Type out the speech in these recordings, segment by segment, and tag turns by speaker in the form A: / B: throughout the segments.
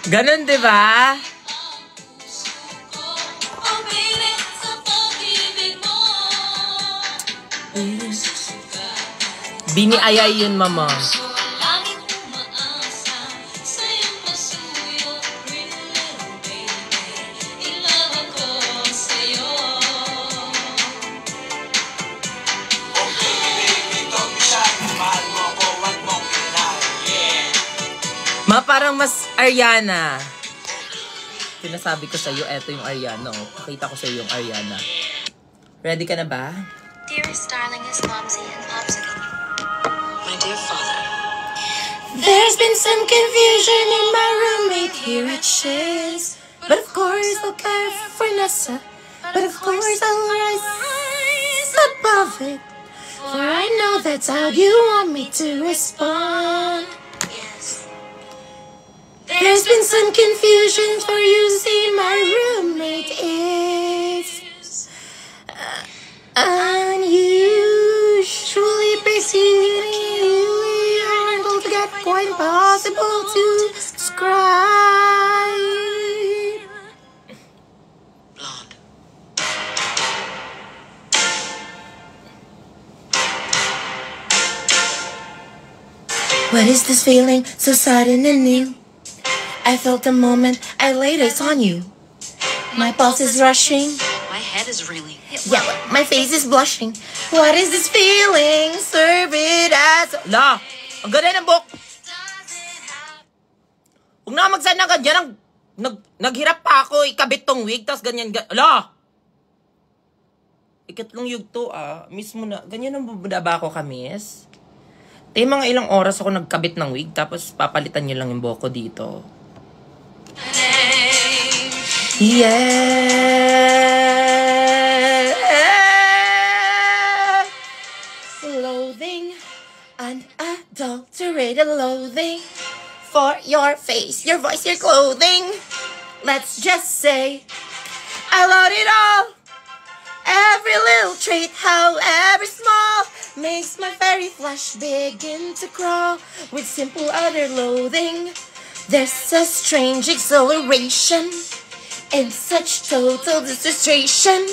A: Ganon, di ba? Biniayay yun, mama. Parang mas Ariana. Sinasabi ko sa'yo, eto yung Ariana. Pakita ko sa'yo yung Ariana. Ready ka na ba?
B: Dearest darling is Momsy and Popsicle.
C: My dear father.
B: There's been some confusion in my roommate here at Shiz. But of course I'll care for Nessa. But of course I'll rise above it. For I know that's how you want me to respond. There's been some confusion, for you see my roommate is unusually busy. You're able to get quite impossible to describe.
C: Blonde.
B: What is this feeling so sudden and new? I felt the moment I laid eyes on you. My pulse is rushing.
C: My head is reeling.
B: Yeah, my face is blushing. What is this feeling? Serve it as...
A: La! Ang ganda ng book! Huwag na magsan na ganyan. Naghirap pa ako ikabit tong wig, tapos ganyan. La! Ikatlong yugto Miss mo na. Ganyan ang bubaba ako kamis. Mga ilang oras ako nagkabit ng wig, tapos papalitan nyo lang yung buhok ko dito.
B: Yeah. Loathing, unadulterated loathing for your face, your voice, your clothing. Let's just say I love it all. Every little trait, however small, makes my very flesh begin to crawl with simple utter loathing. There's a strange exhilaration in such total dissertation.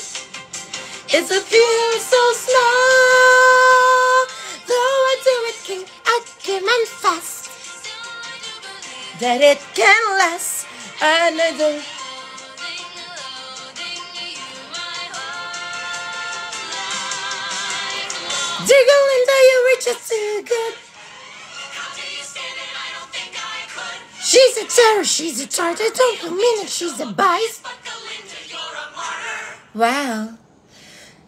B: It's a pure so small, though I do it king again and fast, that it can last another. Jiggle into you, we're just too good. She's a terror, she's a tartar, don't mean it, she's a bite. Wow.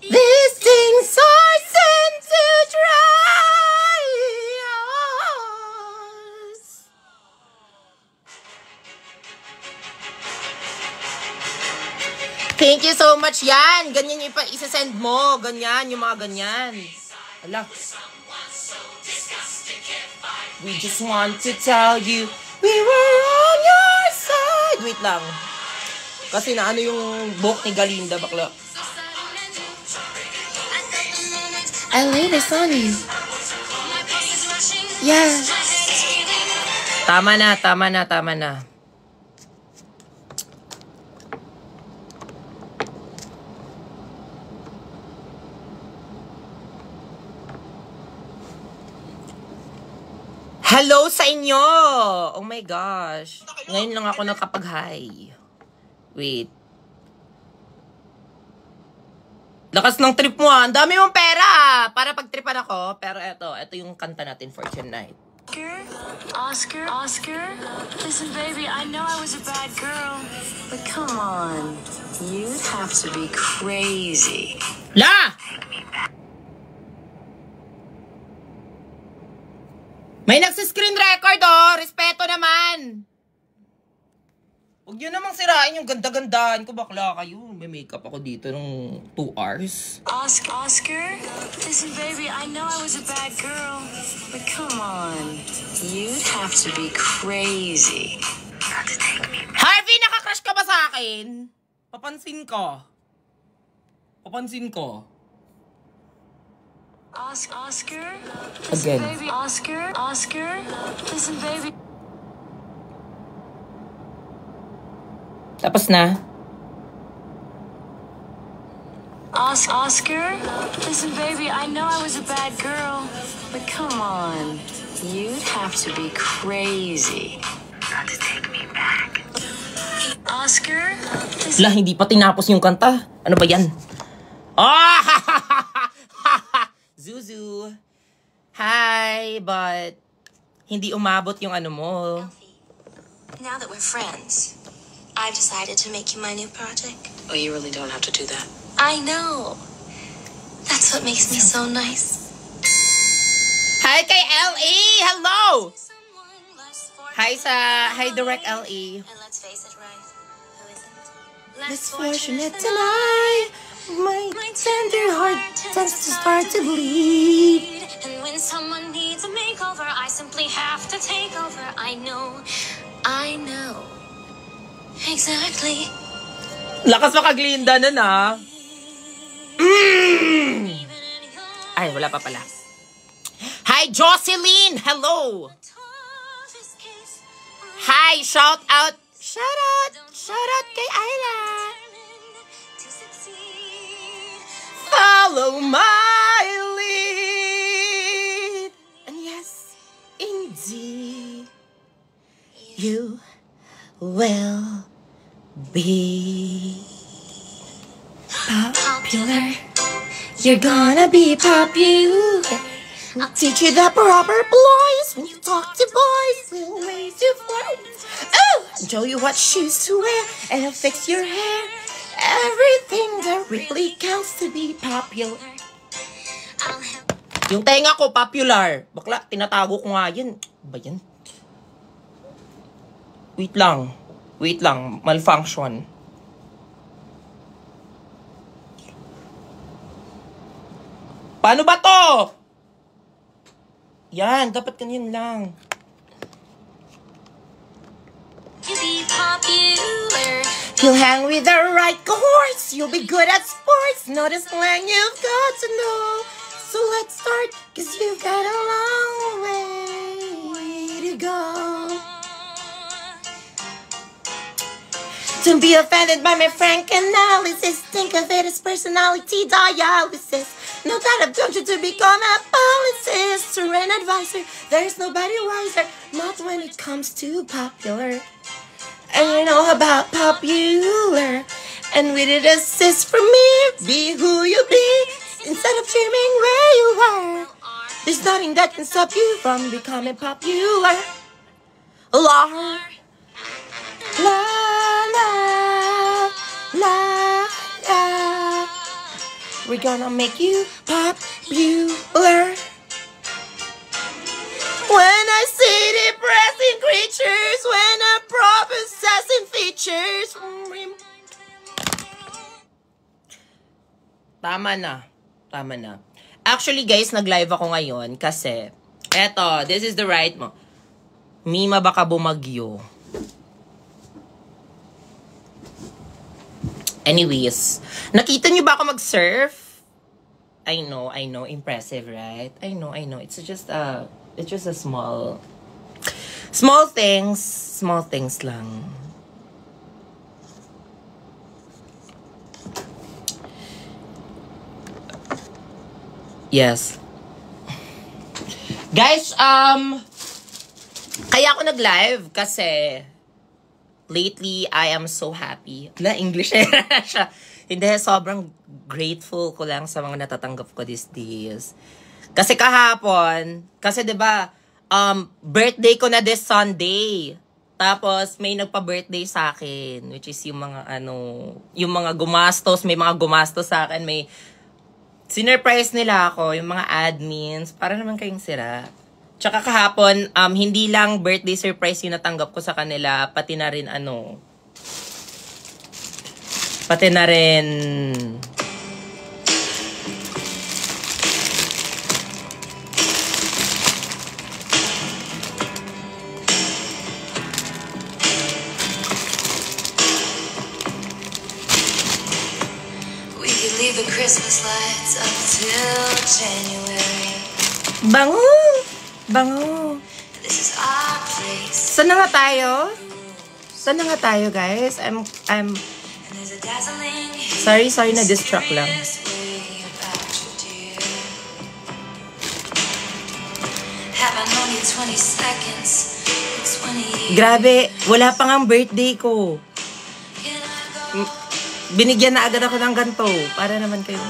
B: These things are sent to try us.
A: Thank you so much yan. Ganyan yung isa-send mo. Ganyan, yung mga ganyan. Ala. We just want to tell you we were on your side. Wait lang. Kasi na ano yung book ni Galinda, bakla.
B: I laid this on you. Yeah.
A: Tama na, tama na, tama na. Hello sa inyo! Oh my gosh. Ngayon lang ako nakapag-hi. Wait. Lakas ng trip mo Ang dami mong pera para pagtripan ako. Pero eto yung kanta natin for tonight.
C: Oscar, listen baby, I know I was a bad girl, but come on, you'd have to be crazy.
A: La! May nagsi-screen record respeto naman. Huwag nyo namang sirain yung ganda-gandahan ko, bakla kayo. May makeup ako dito ng 2 hours.
C: Oscar, listen baby, I know I was a bad girl, but come on, you'd have to be crazy. Not to take me back.
A: Harvey, nakakrush ka ba sa akin? Papansin ko.
C: Oscar,
A: Again.
C: listen baby, Oscar, listen baby.
A: Tapos na.
C: Oscar? Listen, baby, I know I was a bad girl, but come on. You'd have to be crazy not to take me back. Oscar?
A: La, hindi pa tinapos yung kanta. Ano ba yan? Ah! Zuzu. Hi, but hindi umabot yung ano mo.
B: Now that we're friends, I've decided to make you my new project.
C: Oh, you really don't have to do that.
B: I know. That's what makes me so nice.
A: Hi kay LE! Hello! Hi Direct LE.
B: And let's face it, right? Who isn't?
A: Less fortunate than I. My tender heart tends to start to bleed.
B: And when someone needs a makeover, I simply have to take over. I know. Exactly.
A: Lakas makaglinda nun ah. Ay, wala pa pala. Hi, Jocelyn! Hello! Hi, shout out kay Ayla! Follow my lead! And yes, indeed, you will be popular. You're gonna be popular. I'll teach you the proper ploys when you talk to boys. We'll raise you flirt. Oh, show you what shoes to wear, and I'll fix your hair. Everything that really counts to be popular. Yung tenga ko, popular. Bakla, tinatago ko nga yan. Ba yan? Wait lang. Malfunction. Paano ba to? Yan, dapat ganyan lang. You'll hang with the right cohorts. You'll be good at sports. Know the slang you've got to know. So let's start, 'cause you've got a long way to go. Don't be offended by my frank analysis. Think of it as personality dialysis. No doubt I've done you to become a publicist or an advisor. There's nobody wiser, not when it comes to popular. And you know about popular. And with it assist from me, be who you be, instead of dreaming where you were. There's nothing that can stop you from becoming popular. La la la la la. We're gonna make you popular. When I see depressing creatures, when I'm possessing features. Tama na. Actually guys, nag-live ako ngayon kasi eto, this is the right mo. Mima baka bumagyo. Anyways, nakita niyo ba ako mag-surf? I know, impressive, right? I know. It's just a small things lang. Yes. Guys, kaya ako nag-live kasi lately, I am so happy. English siya. Hindi, sobrang grateful ko lang sa mga natatanggap ko these days. Kasi kahapon, kasi 'di ba, birthday ko na this Sunday. Tapos may nagpa-birthday sa akin, which is yung mga gumastos, may mga gumastos sa akin, may sinurprise nila ako, yung mga admins, para naman kayong sira. Tsaka kahapon, hindi lang birthday surprise yung natanggap ko sa kanila, pati na rin
C: We could leave the Christmas lights up till January.
A: Bango!
C: This is our place.
A: Saan na nga tayo?
B: Saan na nga tayo, guys? Sorry, na-distract lang. Grabe, wala pa nga ang birthday ko. Binigyan na agad ako ng ganito. Para naman kayo.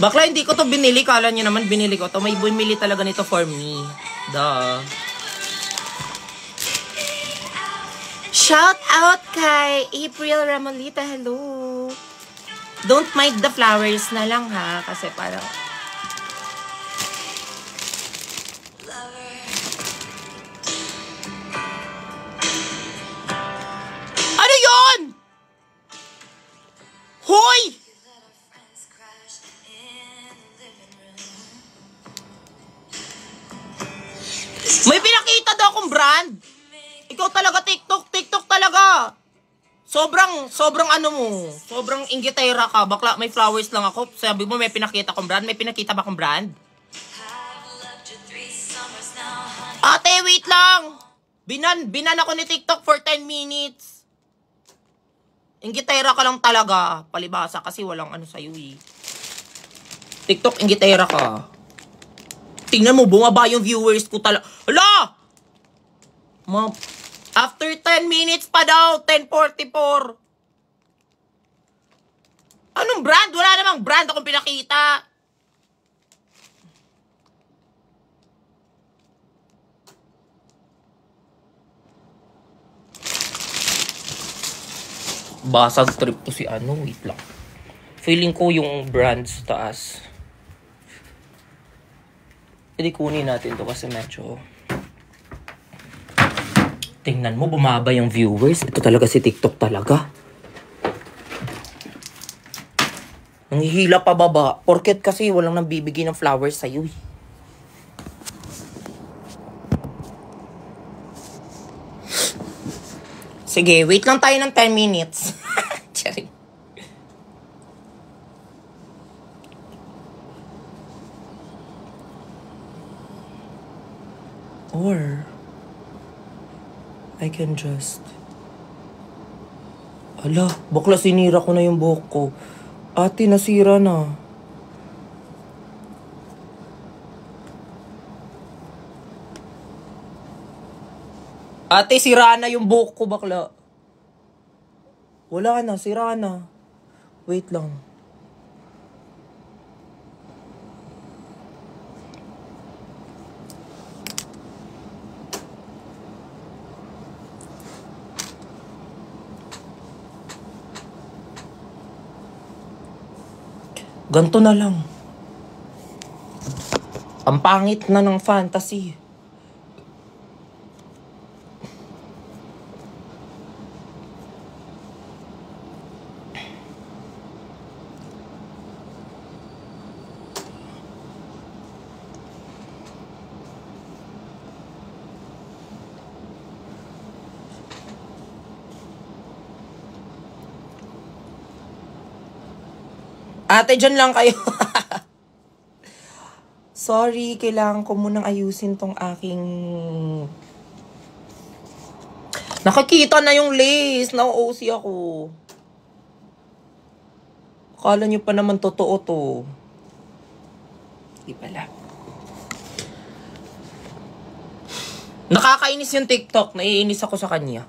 B: Bakla, hindi ko to binili. Kala nyo naman binili ko to. May bumili talaga nito for me. Duh. Shout out kay April Ramolita. Hello. Don't mind the flowers na lang ha. Kasi parang... Ano yun? Hoy! May pinakita daw akong brand. Ikaw talaga TikTok talaga. Sobrang ano mo. Sobrang inggitera ka. Bakla, may flowers lang ako. Sabi mo may pinakita akong brand. May pinakita ba akong brand? Ate, wait lang. Binan ako ni TikTok for 10 minutes. Inggitera ka lang talaga. Palibasa kasi walang ano sa'yo eh. TikTok, inggitera ka. Tingnan mo, bumaba yung viewers ko talaga. Hala! After 10 minutes pa daw, 10:44. Anong brand? Wala namang brand akong pinakita. Basag trip to si ano, wait lang. Feeling ko yung brand sa taas. Hindi kunin natin to kasi medyo... Tingnan mo, bumaba yung viewers. Ito talaga si TikTok talaga. Nanghihila pa baba. Porket kasi walang nabibigay ng flowers sa'yo eh. Sige, wait lang tayo ng 10 minutes. Charing. Or, I can just... Ala, bakla sinira ko na yung buhok ko. Ate, nasira na. Ate, sira na yung buhok ko, bakla. Wala na, sira na. Wait lang. Ganto na lang. Ang pangit na ng fantasy. Ate, dyan lang kayo. Sorry, kailangan ko munang ayusin tong aking... Nakakita na yung lace. Na-OC ako. Akala nyo pa naman totoo to. Di pala. Nakakainis yung TikTok. Naiinis ako sa kanya.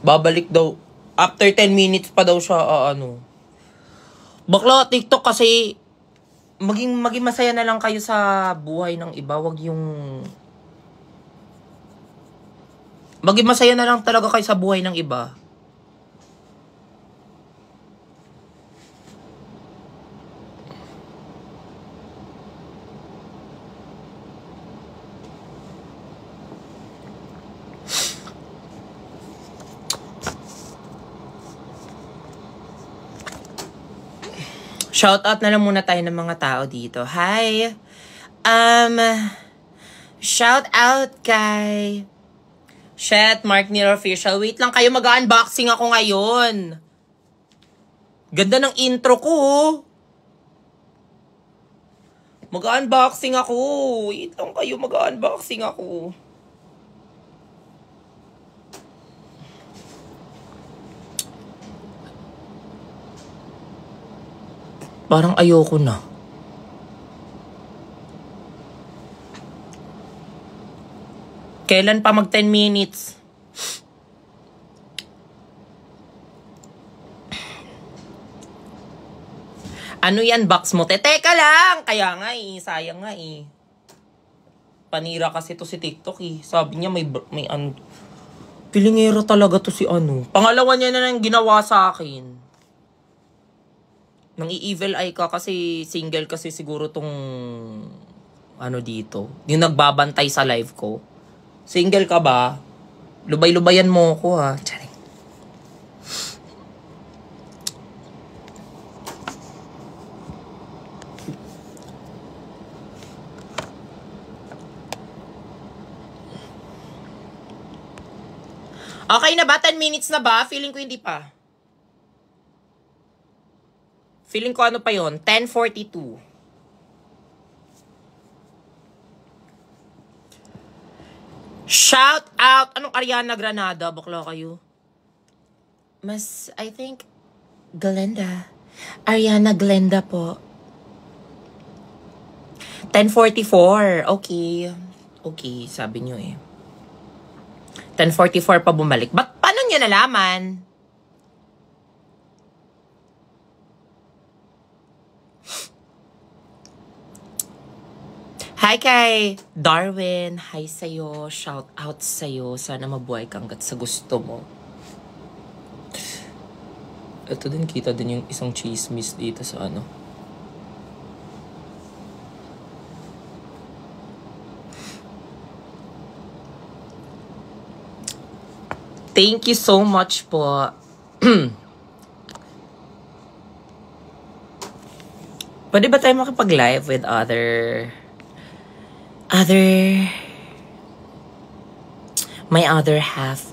B: Babalik daw. After 10 minutes pa daw siya, ano. Bakla, TikTok kasi, maging masaya na lang kayo sa buhay ng iba. Wag yung... Maging masaya na lang talaga kayo sa buhay ng iba. Shoutout na lang muna tayo ng mga tao dito. Hi! Shout out kay... Shet, Mark Neal Official. Wait lang kayo, mag-unboxing ako ngayon. Ganda ng intro ko. Mag-unboxing ako. Wait lang kayo, mag-unboxing ako. Parang ayoko na. Kailan pa mag 10 minutes? Ano yan, box mo? Teka lang! Kaya nga sayang nga Panira kasi to si TikTok Sabi niya may ano. Pilingero talaga to si ano. Pangalawa niya na nang ginawa sa akin. Nang i-evil eye ka kasi single kasi siguro tong ano dito. Yung nagbabantay sa live ko. Single ka ba? Lubay-lubayan mo ako ha. Charing. Okay na ba? 10 minutes na ba? Feeling ko hindi pa. Feeling ko ano pa yon 10:42. Shout out! Anong Ariana Granada? Bakla kayo. I think, Glenda. Ariana Glenda po. 10:44. Okay. Okay, sabi nyo 10:44 pa bumalik. Paano nyo nalaman? Hi kay Darwin. Hi sa'yo. Shout out sa'yo. Sana mabuhay ka hanggat sa gusto mo. Ito din, kita din yung isang chismis dito sa ano. Thank you so much po. Pwede ba tayo makipag-live with my other half?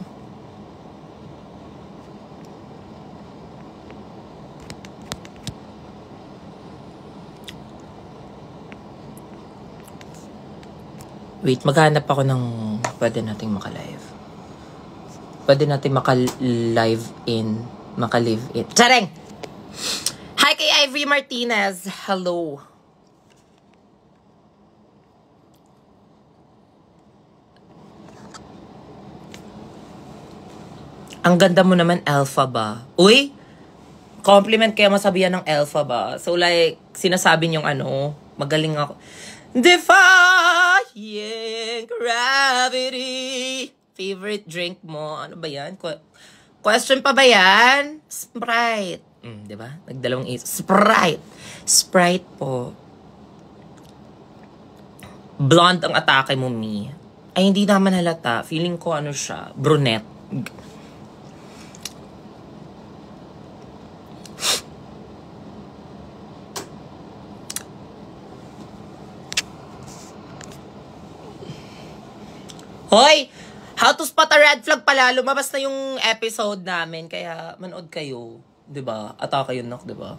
B: Wait, maghanap ako ng pwede nating maka-live. Pwede nating maka-live in. Tsareng! Hi kay Ivory Martinez. Hello. Ang ganda mo naman, Alpha ba? Uy! Compliment kaya masabihan ng Alpha ba? So like, sinasabi niyong ano, magaling ako. Defying gravity. Favorite drink mo? Ano ba yan? Question pa ba yan? Sprite. Diba? Nagdalawang Sprite. Sprite po. Blonde ang atake mo, Mi. Ay, hindi naman halata. Feeling ko ano siya, brunette. Hoy! How to spot a red flag pala. Lumabas na yung episode namin. Kaya manood kayo. Diba? Atake yun, diba?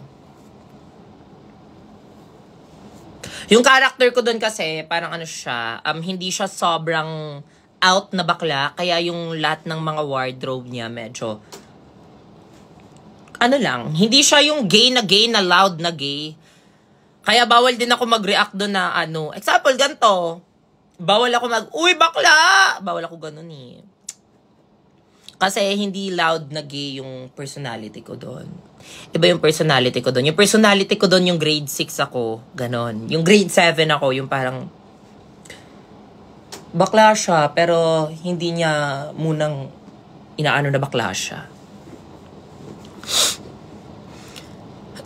B: Yung character ko dun kasi, parang ano siya, hindi siya sobrang out na bakla. Kaya yung lahat ng mga wardrobe niya medyo, ano lang, hindi siya yung gay na loud na gay. Kaya bawal din ako mag-react dun na ano. Example, ganito. Bawal ako uy, bakla! Bawal ako ganun Kasi hindi loud na gay yung personality ko doon. Iba yung personality ko doon. Yung personality ko doon, yung grade 6 ako. Ganon. Yung grade 7 ako, yung parang bakla siya, pero hindi niya munang inaano na bakla siya.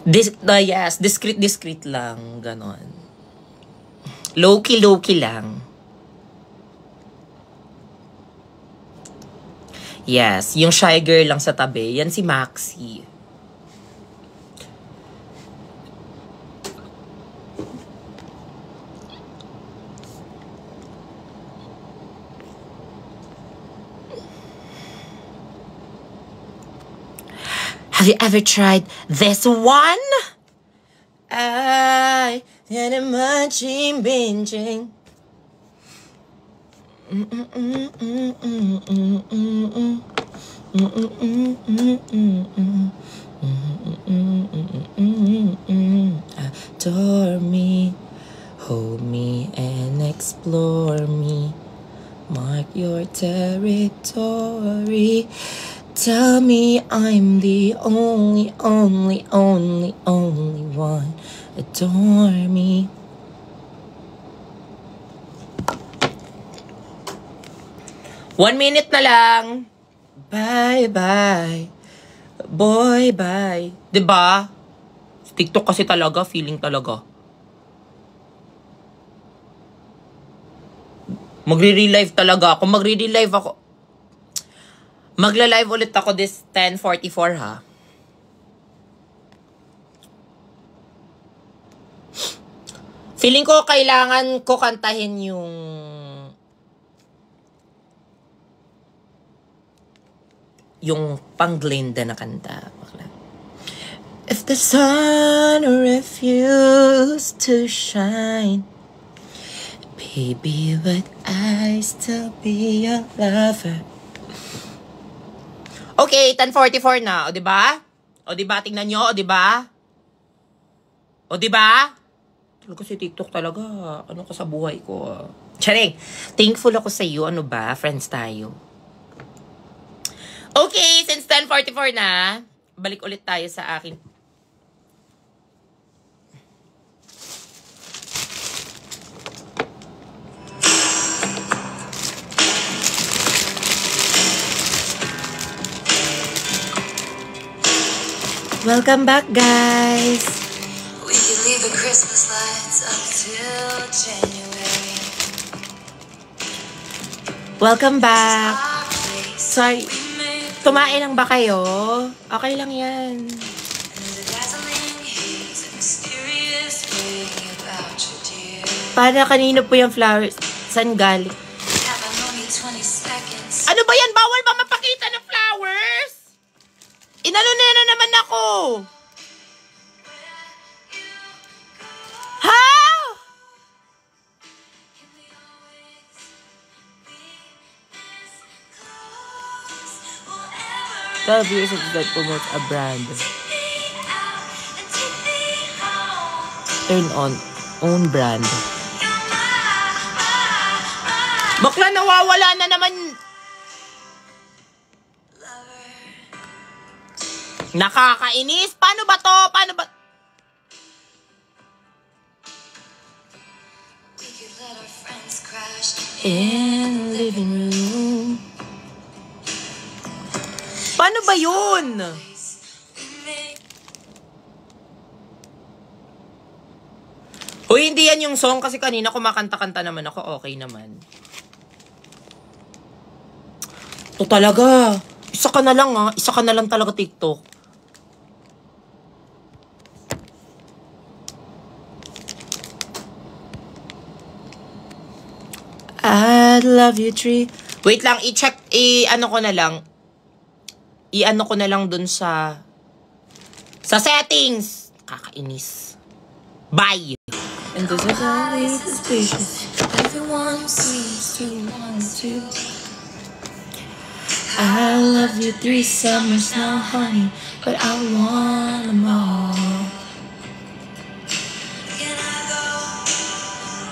B: Yes, discreet lang. Ganon. Low-key lang. Yes, yung shy girl lang sa tabi. Yan si Maxi. Have you ever tried this one? I And I'm munching, binging. Adore me, hold me and explore me. Mark your territory. Tell me I'm the only one. Adore me. One minute na lang. Bye bye. Boy bye. Diba? TikTok kasi talaga, feeling talaga. Magre-relive talaga ako. Magre-relive ako. Magla-live ulit ako this 10:44 ha. Feeling ko kailangan ko kantahin yung pang Glinda na kanta. If the sun refused to shine, baby, would I still be your lover? Okay, 10:44 na. O, diba? O, diba? Tingnan nyo. O, diba? O, diba? Talaga si TikTok talaga. Ano ka sa buhay ko? Charing. Thankful ako sa iyo. Ano ba? Friends tayo. Okay, since 10:44 na, balik ulit tayo sa akin. Welcome back, guys. We could leave the Christmas lights up till January. Welcome back. Sorry, tumain lang ba kayo? Okay lang yan. Para kanino po yung flowers? San galing? Ano ba yan? Bawal ba mapakita ng flowers? Inalo na naman ako. Ha? The viewers that promotes a brand. Turn on. Own brand. Bakla, nawawala na naman. Nakakainis. Paano ba to? Paano ba? In living room. Paano ba yun? Uy, hindi yan yung song kasi kanina kumakanta-kanta naman ako. Okay naman. Ito talaga. Isa ka na lang ha. Isa ka na lang talaga TikTok. I love you, tree. Wait lang, i-check, i-ano ko na lang. I-ano ko na lang dun sa settings. Kakainis. Bye! And there's a valley suspicious. Everyone seems to want to. I love you 3 summers now, honey, but I want them all. Can I go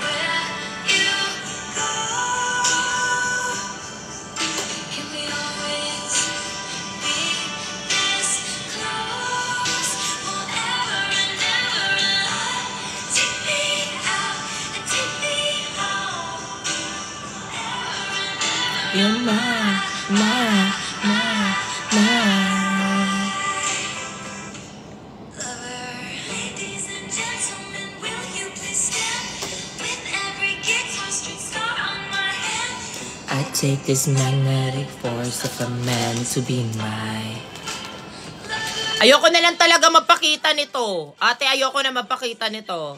B: where you go? Can we always be this close forever and ever? Take me out and take me home forever and ever. You're mine. My. Lover, ladies and gentlemen, will you please stand with every guitar string star on my hand? I take this magnetic force of a man to be mine. Ayoko na lang talaga mapakita nito. Ate, ayoko na mapakita nito.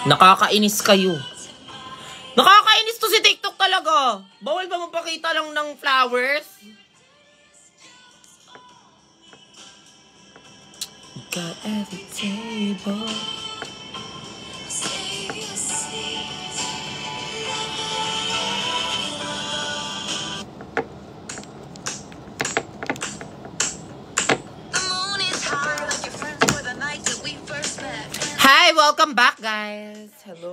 B: Nakakainis kayo. Nakakainis to si TikTok talaga. Bawal ba mapakita lang ng flowers? got every table. Hi! Welcome back, guys! Hello!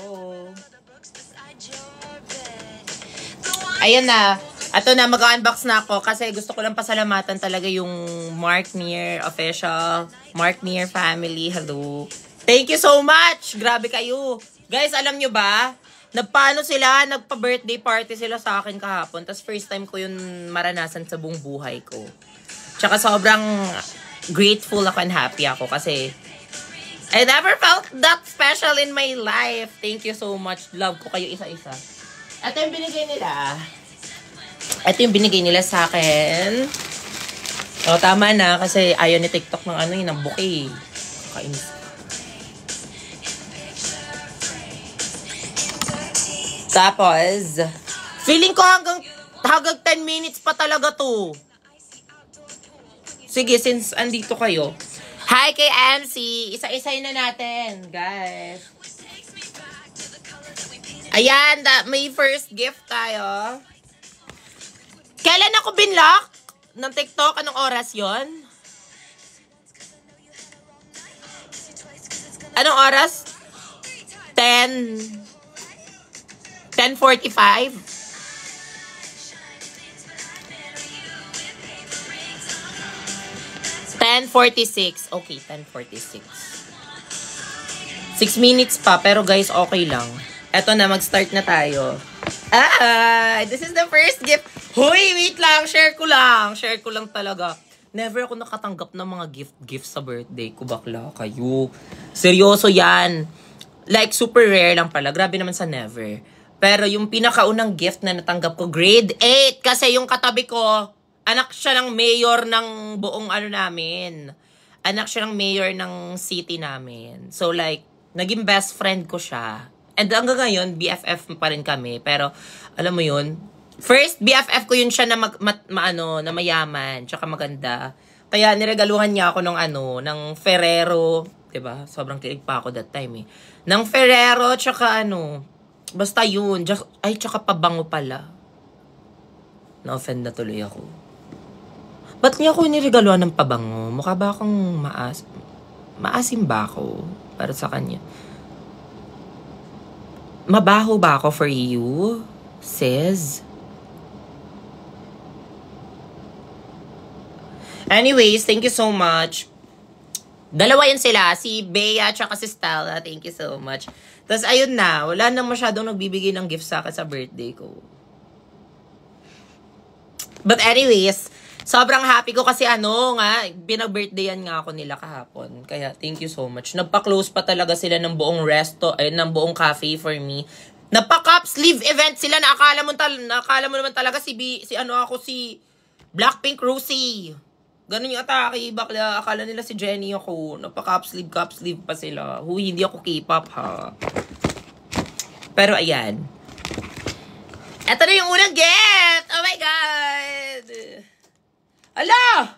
B: Ayan na. Ito na, mag-unbox na ako kasi gusto ko lang pasalamatan talaga yung Mark Neer official, Mark Neer family. Hello. Thank you so much. Grabe kayo. Guys, alam nyo ba? Nagpaano sila? Nagpa-birthday party sila sa akin kahapon. Tapos first time ko yun maranasan sa buong buhay ko. Tsaka sobrang grateful ako and happy ako kasi I never felt that special in my life. Thank you so much. Love ko kayo isa-isa. Ito yung binigay nila. Ito yung binigay nila sa akin. O, tama na. Kasi ayaw ni TikTok ng ano yun, ng bouquet. Kainis. Tapos, feeling ko hanggang 10 minutes pa talaga to. Sige, since andito kayo. Hi kay MC. Isa-isay na natin, guys. Ayan, may first gift tayo. Kailan ako binlock ng TikTok? Anong oras yon? Anong oras? 10:45? 10:46. Okay, 10:46. 6 minutes pa, pero guys, okay lang. Eto na, mag-start na tayo. This is the first gift. Hoy, wait lang. Share ko lang talaga. Never ako nakatanggap ng mga gift sa birthday ko. Bakla kayo. Seryoso yan. Like, super rare lang pala. Grabe naman sa never. Pero yung pinakaunang gift na natanggap ko, grade 8. Kasi yung katabi ko, anak siya ng mayor ng buong ano namin. Anak siya ng mayor ng city namin. So like, naging best friend ko siya. And hanggang ngayon, BFF pa rin kami. Pero, alam mo yun, first BFF ko yun siya na na mayaman, tsaka maganda. Kaya niregaluhan niya ako ng Ferrero, 'di ba? Sobrang kilig pa ako that time eh. Ng Ferrero tsaka basta yun, tsaka pabango pala. Na-offend na tuloy ako. Ba't niya ako niregaluhan ng pabango? Mukha ba akong maasim ba ako para sa kanya? Mabaho ba ako for you, sis? Anyways, thank you so much. Dalawa yun sila, si Bea tsaka si Stella. Thank you so much. Tapos ayun na, wala na masyadong nagbibigay ng gift sa akin sa birthday ko. But anyways, sobrang happy ko kasi binag-birthdayan nga ako nila kahapon. Kaya thank you so much. Nagpa-close pa talaga sila ng buong ng buong cafe for me. Nagpa-cup sleeve event sila na akala mo naman talaga si Blackpink Rosie. Ganun yung atake, bakla. Akala nila si Jennie ako. Nagpa-cup sleeve pa sila. Huy, hindi ako K-pop ha. Pero ayan. Ito na yung unang gift! Oh my God! Ala!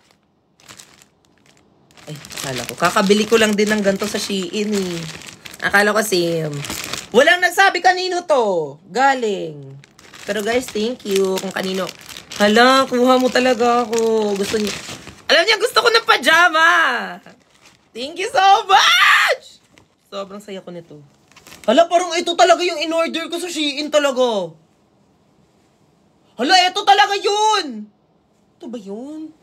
B: Ay, akala ko. Kakabili ko lang din ng ganito sa Shein eh. Akala ko same. Walang nagsabi kanino to. Galing. Pero guys, thank you kung kanino. Hala, kuha mo talaga ako. Gusto niyo. Alam niya, gusto ko ng pajama. Thank you so much! Sobrang saya ko nito. Hala, parang ito talaga yung in-order ko sa Shein talaga. Hala, ito talaga yun! Ito ba yun?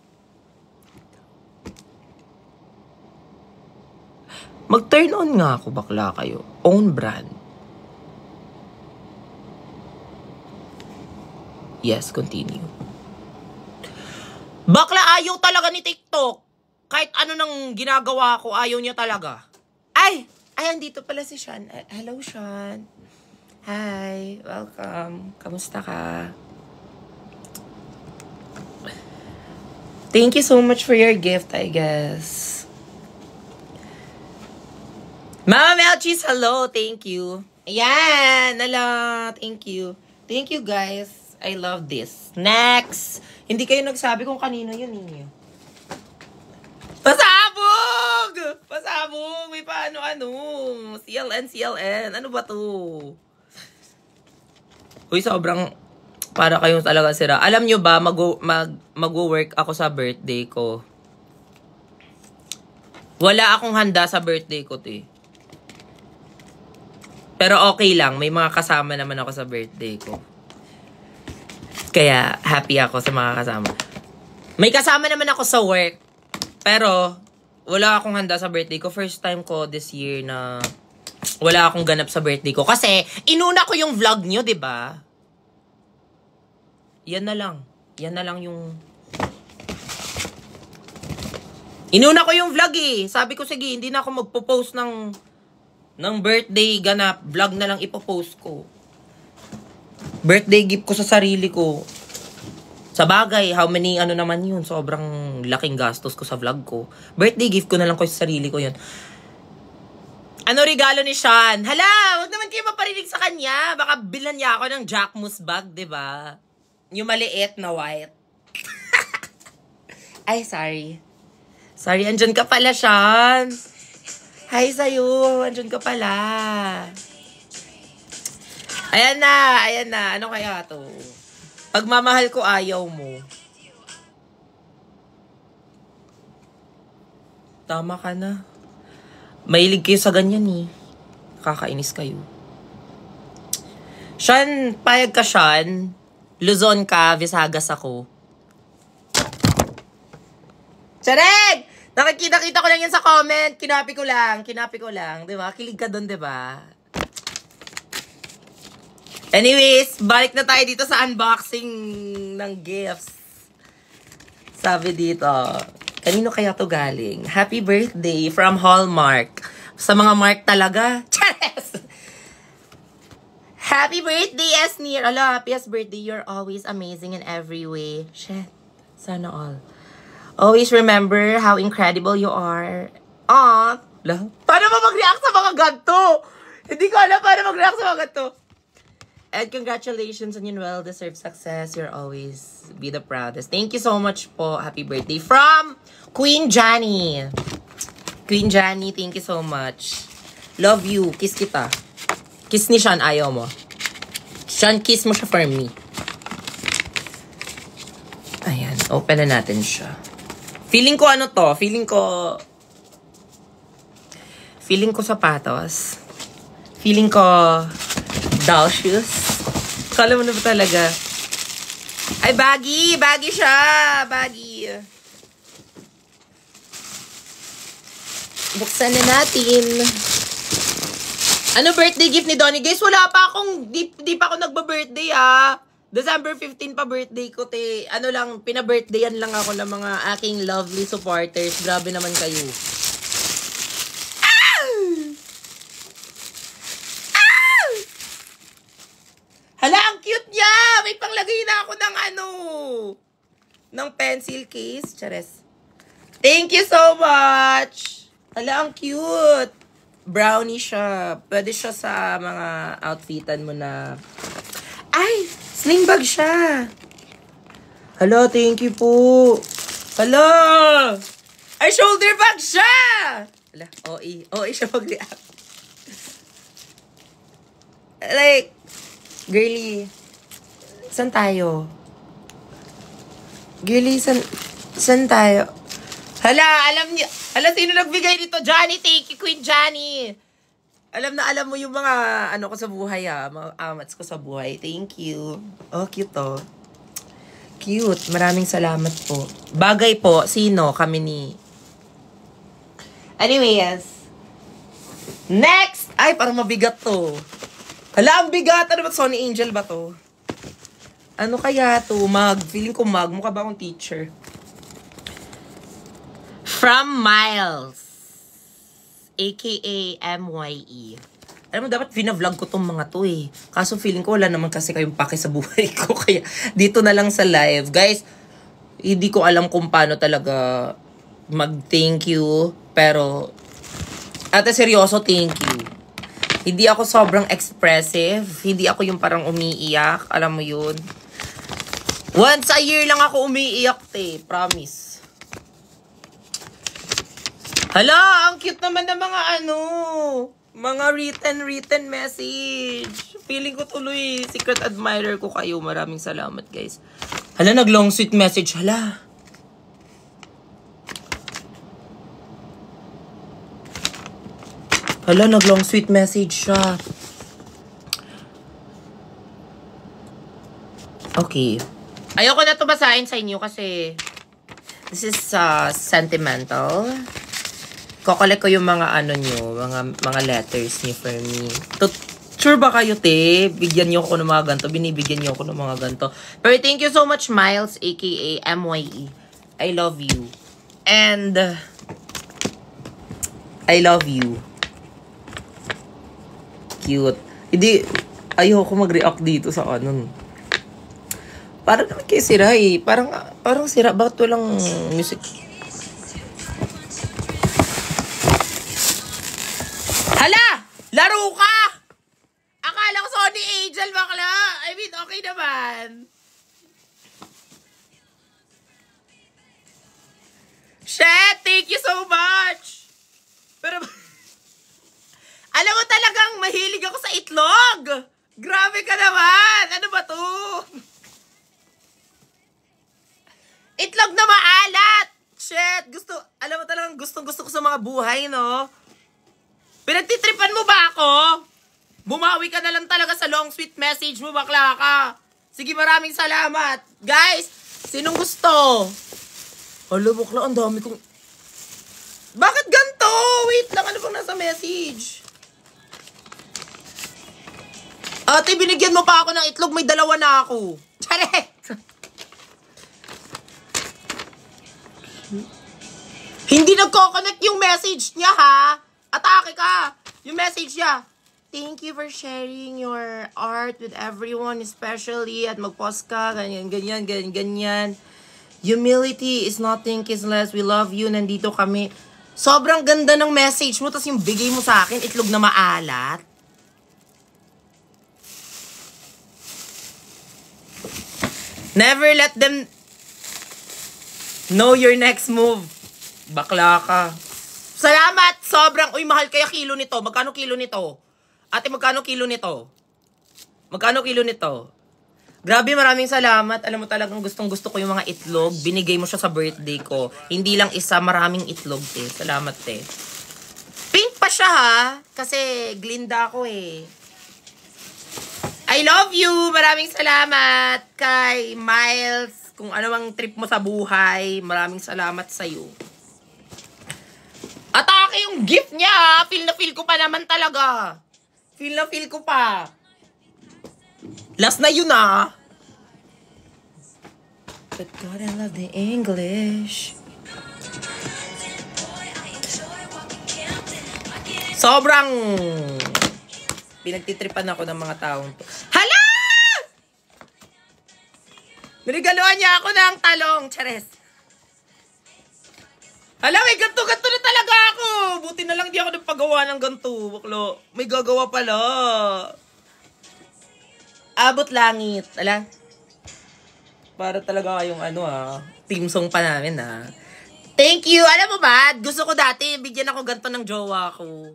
B: Mag-turn on nga ako, bakla kayo. Own brand. Yes, continue. Bakla, ayaw talaga ni TikTok. Kahit ano nang ginagawa ko, ayaw niya talaga. Ay, andito pala si Sean. Hello, Sean. Hi, welcome. Kamusta ka? Thank you so much for your gift, I guess. Mama Melchis, hello. Thank you. Ayan. Hello. Thank you. Thank you, guys. I love this. Next. Hindi kayo nagsabi kung kanino yun eh. Pasabog! CLN. Ano ba to? Uy, sobrang para kayong talaga sira. Alam nyo ba, mag-work ako sa birthday ko. Wala akong handa sa birthday ko, te. Pero okay lang. May mga kasama naman ako sa birthday ko. Kaya, happy ako sa mga kasama. May kasama naman ako sa work. Pero, wala akong handa sa birthday ko. First time ko this year na wala akong ganap sa birthday ko. Kasi, inuna ko yung vlog nyo, diba? Yan na lang. Yan na lang yung... Inuna ko yung vlog eh. Sabi ko, sige, hindi na ako magpo-post ng birthday ganap. Vlog na lang ipopost ko. Birthday gift ko sa sarili ko. Sa bagay, how many ano naman yun. Sobrang laking gastos ko sa vlog ko. Birthday gift ko na lang ko sa sarili ko yun. Ano regalo ni Sean? Hala, wag naman kayo maparinig sa kanya. Baka bilan niya ako ng Jacquemus bag, diba? Yung maliit na white. Ay, sorry. Sorry, andyan ka pala, Sean. Hi sa'yo. Andyan ka pala. Ayan na. Ano kaya to? Pagmamahal ko, ayaw mo. Tama ka na. Mahilig kayo sa ganyan eh. Kakainis kayo. Sean, payag ka, Sean. Luzon ka, Visagas ako. Chareg! Nakikita-kita ko lang yan sa comment. Kinapi ko lang. Diba? Kilig ka dun, diba? Anyways, balik na tayo dito sa unboxing ng gifts. Sabi dito, kanino kaya to galing? Happy birthday from Hallmark. Sa mga Mark talaga. Chares! Happy birthday, Esnir! Ala, happiest birthday. You're always amazing in every way. Shit. Sana all. Always remember how incredible you are. Aww. Paano ba mag-react sa mga ganito? Hindi ko alam paano mag-react sa mga ganito. And congratulations on your well-deserved success. You'll always be the proudest. Thank you so much po. Happy birthday from Queen Johnny. Queen Johnny, thank you so much. Love you. Kiss kita. Kiss ni Sean, ayaw mo. Sean, kiss mo siya for me. Ayan, open na natin siya. Feeling ko ano to? Feeling ko sapatos. Feeling ko doll shoes. Kala mo na ba talaga? Ay, baggy! Baggy siya! Baggy. Buksan na natin. Ano birthday gift ni Donnie? Guys, wala pa akong, di pa ako nagba-birthday ah. December 15 pa birthday ko, te. Ano lang, pina-birthdayan lang ako ng mga aking lovely supporters. Grabe naman kayo. Hala, ang cute niya! May panglagay na ako ng ng pencil case. Chares. Thank you so much! Hala, ang cute! Brownie siya. Pwede siya sa mga outfitan mo na... Ay! Sling bag siya! Hala, thank you po! Hala! Ay, shoulder bag siya! Hala, OA siya mag-react. Like, girly, saan tayo? Girly, saan tayo? Hala, alam niya. Hala, sino nagbigay nito? Johnny, thank you, Queen Johnny. Alam na alam mo yung mga ko sa buhay mga amats ko sa buhay. Thank you. Oh, cute to. Cute. Maraming salamat po. Bagay po. Sino? Kami ni... Anyways. Next! Ay, parang mabigat to. Hala, ang bigat. Ano ba? Sony Angel ba to? Ano kaya to? Feeling ko mukha ba akong teacher? From Miles. AKA MYE. Alam mo, dapat vina-vlog ko tong mga to eh. Kaso feeling ko wala naman kasi kayong pake sa buhay ko. Kaya dito na lang sa live. Guys, hindi ko alam kung paano talaga mag-thank you. Pero, ate seryoso, thank you. Hindi ako sobrang expressive. Hindi ako yung parang umiiyak. Alam mo yun. Once a year lang ako umiiyak, te. Promise. Hala, ang cute naman ng mga Mga written message. Feeling ko tuloy, secret admirer ko kayo. Maraming salamat, guys. Hala, nag-long sweet message. Hala. Hala, nag-long sweet message siya. Okay. Ayoko na ito basahin sa inyo kasi this is sentimental. Kokolek ko yung mga ano nyo, mga letters nyo for me. Sure ba kayo, te? Bigyan nyo ako ng mga ganito. Binibigyan nyo ako ng mga ganito. Pero thank you so much, Miles, aka MYE. I love you. And I love you. Cute. Hindi, ayoko mag-react dito sa ano. Parang naman kayo sira eh. Parang sira. Bakit walang music? Hala! Laro ka! Akala ko Sony Angel, bakla. I mean, okay naman. Shit! Thank you so much! Pero, alam mo talagang mahilig ako sa itlog! Grabe ka naman! Ano ba to? Itlog na maalat! Shit! Alam mo talagang gusto ko sa mga buhay, no? Pinagtitripan mo ba ako? Bumawi ka na lang talaga sa long sweet message mo, bakla ka. Sige, maraming salamat. Guys, sinong gusto? Hala, bakla, ang dami kong... Bakit ganito? Wait lang, ano bang nasa message? Ate, binigyan mo pa ako ng itlog, may dalawa na ako. Charet! Hindi nagko-connect yung message niya, ha? Atake ka! Yung message niya. Thank you for sharing your art with everyone, especially at mag-post ka, ganyan. Humility is nothing, kiss less, we love you, nandito kami. Sobrang ganda ng message mo, tapos yung bigay mo sa akin, itlog na maalat. Never let them know your next move. Bakla ka. Salamat! Sobrang, uy, mahal kaya kilo nito. Magkano kilo nito? Ate, magkano kilo nito? Magkano kilo nito? Grabe, maraming salamat. Alam mo talagang gustong-gusto ko yung mga itlog. Binigay mo siya sa birthday ko. Hindi lang isa, maraming itlog, te. Salamat, te. Pink pa siya, ha? Kasi Glinda ako, eh. I love you! Maraming salamat kay Miles. Kung ano mang trip mo sa buhay, maraming salamat sa'yo. Atake yung gift niya, feel na feel ko pa naman talaga. Feel na feel ko pa. Last na yun, ah. But God, I love the English. Sobrang pinagtitripan ako ng mga taong to. Hala! Nirigaluhan niya ako ng talong, Chares. Hala, may ganto-ganto na talaga ako. Buti na lang di ako nagpagawa ng ganto, baklo. May gagawa pala. Abot langit. Ala. Para talaga kayong ano, team song pa namin, Thank you. Alam mo ba, gusto ko dati, bigyan ako ganto ng jowa ko.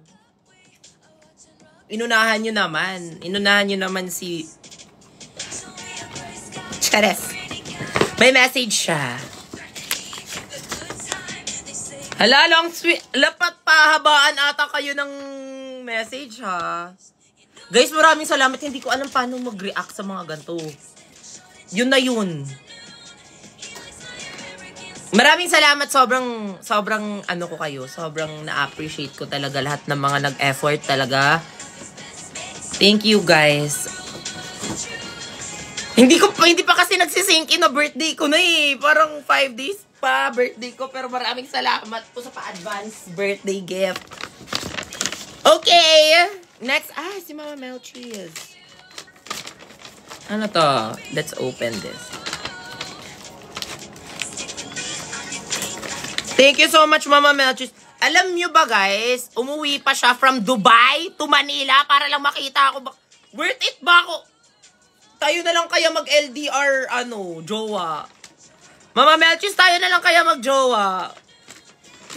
B: Inunahan nyo naman si... Chares. May message siya. Hala, long sweet. Lapat pahabaan ata kayo ng message, ha? Guys, maraming salamat. Hindi ko alam paano mag-react sa mga ganito. Yun na yun. Maraming salamat. Sobrang ano ko kayo. Sobrang na-appreciate ko talaga lahat ng mga nag-effort talaga. Thank you, guys. Hindi pa kasi nagsisink in na birthday ko na eh. Parang 5 days pa birthday ko, pero maraming salamat po sa pa-advance birthday gift. Okay, next, si Mama Melchies. Ano to? Let's open this. Thank you so much, Mama Melchies. Alam nyo ba, guys, umuwi pa siya from Dubai to Manila para lang makita ako. Worth it ba ako? Tayo na lang kaya mag-LDR, jowa. Mama Melchis, tayo na lang kaya mag-jowa.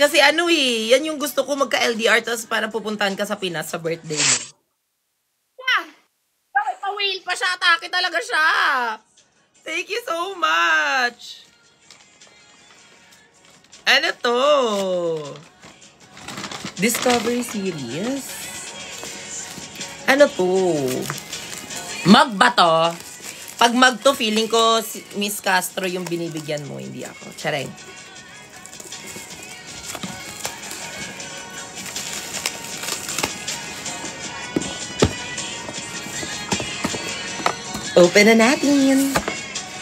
B: Kasi ano eh, yan yung gusto ko magka-LDR tapos para pupuntahan ka sa Pinas sa birthday mo. Bakit pa-whale pa siya? Atake talaga siya. Thank you so much. Ano to? Discovery Series? Ano to? Mag ba to? Pag mag to, feeling ko si Miss Castro yung binibigyan mo, hindi ako. Tsareng. Open na natin.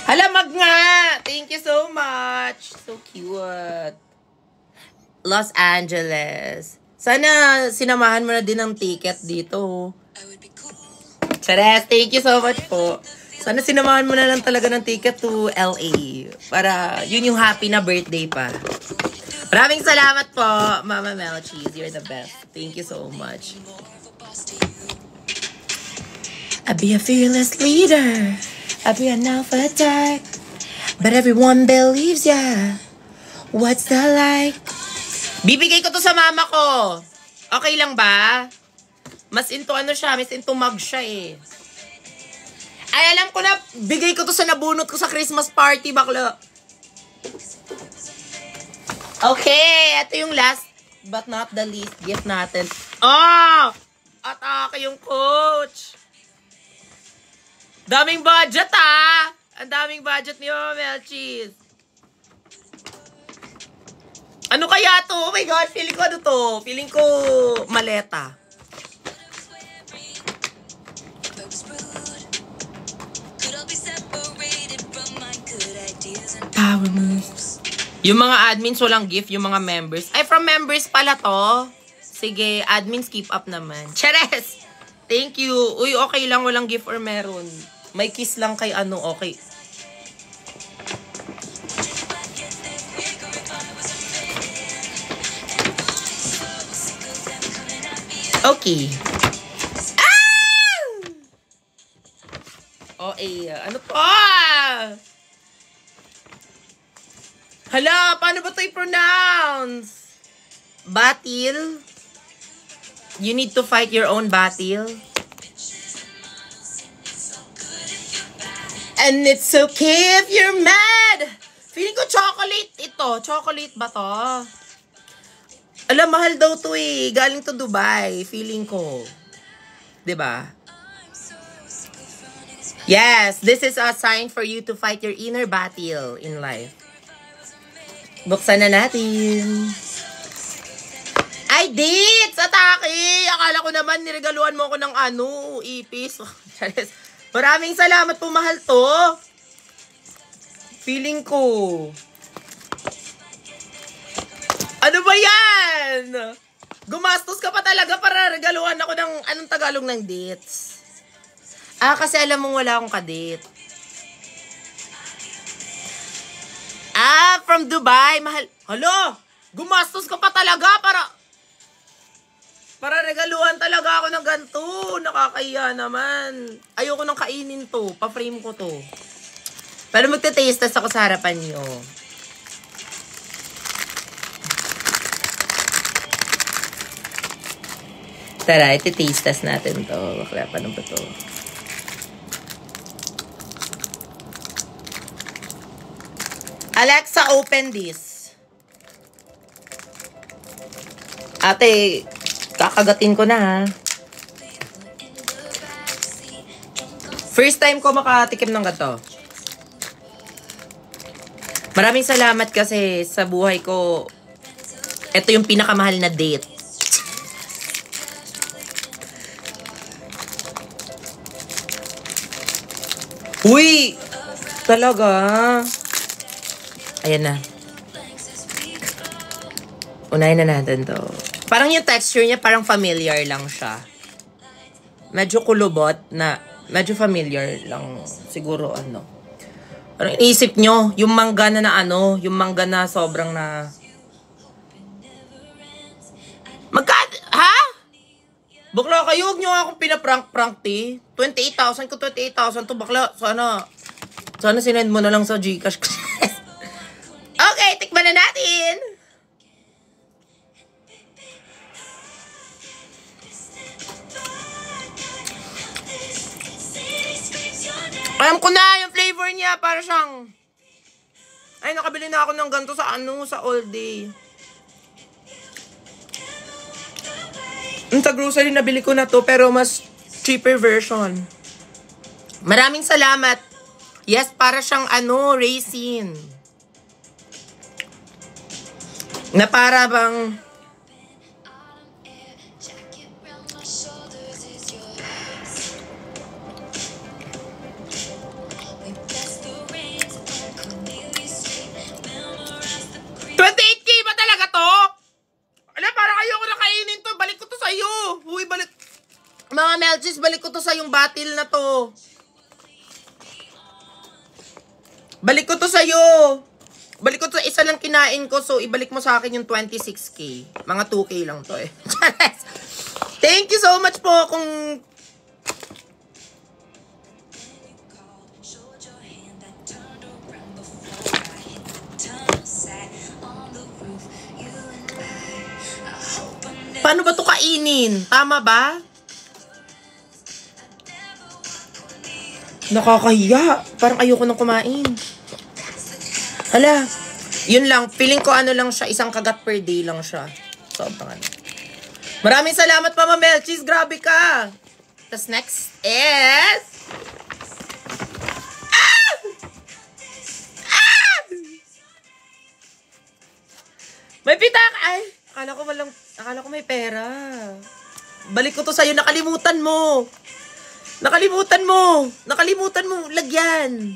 B: Hala, mag nga! Thank you so much. So cute. Los Angeles. Sana sinamahan mo na din ng ticket dito. Chares, thank you so much po. Sana sinamahan mo na lang talaga ng ticket to LA. Para yun yung happy na birthday pa. Maraming salamat po, Mama Melchies. You're the best. Thank you so much. I'll be a fearless leader. I'll be an alpha type. But everyone believes ya. What's that like? Bibigay ko to sa mama ko. Okay lang ba? Mas into ano siya, mas into mag siya eh. Ay, alam ko na, bigay ko to sa nabunot ko sa Christmas party, bakla. Okay, ito yung last but not the least gift natin. Oh! Atake yung coach. Daming budget ah! Ang daming budget niyo, Melchies. Ano kaya to? Oh my God, feeling ko ano to? Feeling ko maleta. Power moves. Yung mga admins walang gift, yung mga members. Ay, from members pala to. Sige, admins keep up naman. Cheres! Thank you. Uy, okay lang, walang gift or meron. May kiss lang kay ano, okay. Okay. Ah! Oh, ano to? Hala, paano ba ito i-pronounce? Battle? You need to fight your own battle. And it's okay if you're mad. Feeling ko chocolate ito. Chocolate ba to? Alam, mahal daw to eh. Galing to Dubai. Feeling ko. 'Di ba? Yes, this is a sign for you to fight your inner battle in life. Buksan na natin. Ay, dates! Atake! Akala ko naman niregaluhan mo ako ng ano, ipis. Maraming salamat po, mahal to. Feeling ko. Ano ba yan? Gumastos ka pa talaga para regaluhan ako ng anong Tagalog ng dates. Ah, kasi alam mong wala akong kadate. Ah, from Dubai. Mahal. Hala, gumastos ka pa talaga para regaluhan talaga ako ng ganito. Nakakaya naman. Ayoko nang kainin to. Pa-frame ko to. Pero magte-taste test ako sa harapan niyo. Tara, iti-taste test natin to. Bakla, paano ba to? Alexa, open this. Ate, kakagatin ko na ha. First time ko makatikim ng gato. Maraming salamat kasi sa buhay ko, ito yung pinakamahal na date. Uy! Talaga? Ayan na. Unahin na natin to. Parang yung texture niya, parang familiar lang siya. Medyo kulubot na, medyo familiar lang. Siguro ano. Parang inisip nyo, yung mangga na ano, yung mangga na sobrang na... Ha? Bakla kayo, huwag nyo akong pinaprank-prank, ti. 28,000 ko, 28,000 to, bakla. Sana sinend mo na lang sa Gcash. Okay, tikman na natin. Alam ko na yung flavor niya. Para siyang... Ay, nakabili na ako ng ganito sa sa all day. Sa grocery, nabili ko na to. Pero mas cheaper version. Maraming salamat. Yes, para siyang raisin. Na para bang... Mga Melchis, balik ko to sa yung battle na to. Balik ko to sa'yo. Balik ko to, isa lang kinain ko. So, ibalik mo sa akin yung 26K. Mga 2K lang to eh. Thank you so much po kung... Paano ba to kainin? Tama ba? Nakakahiya. Parang ayoko nang kumain. Hala. Yun lang. Feeling ko lang siya. Isang kagat per day lang siya. Sobrang Maraming salamat, Mama Melchis. Grabe ka. Tas next is... May pitak! Ay! Akala ko may pera. Balik ko to sa'yo. Nakalimutan mo. Nakalimutan mo lagyan.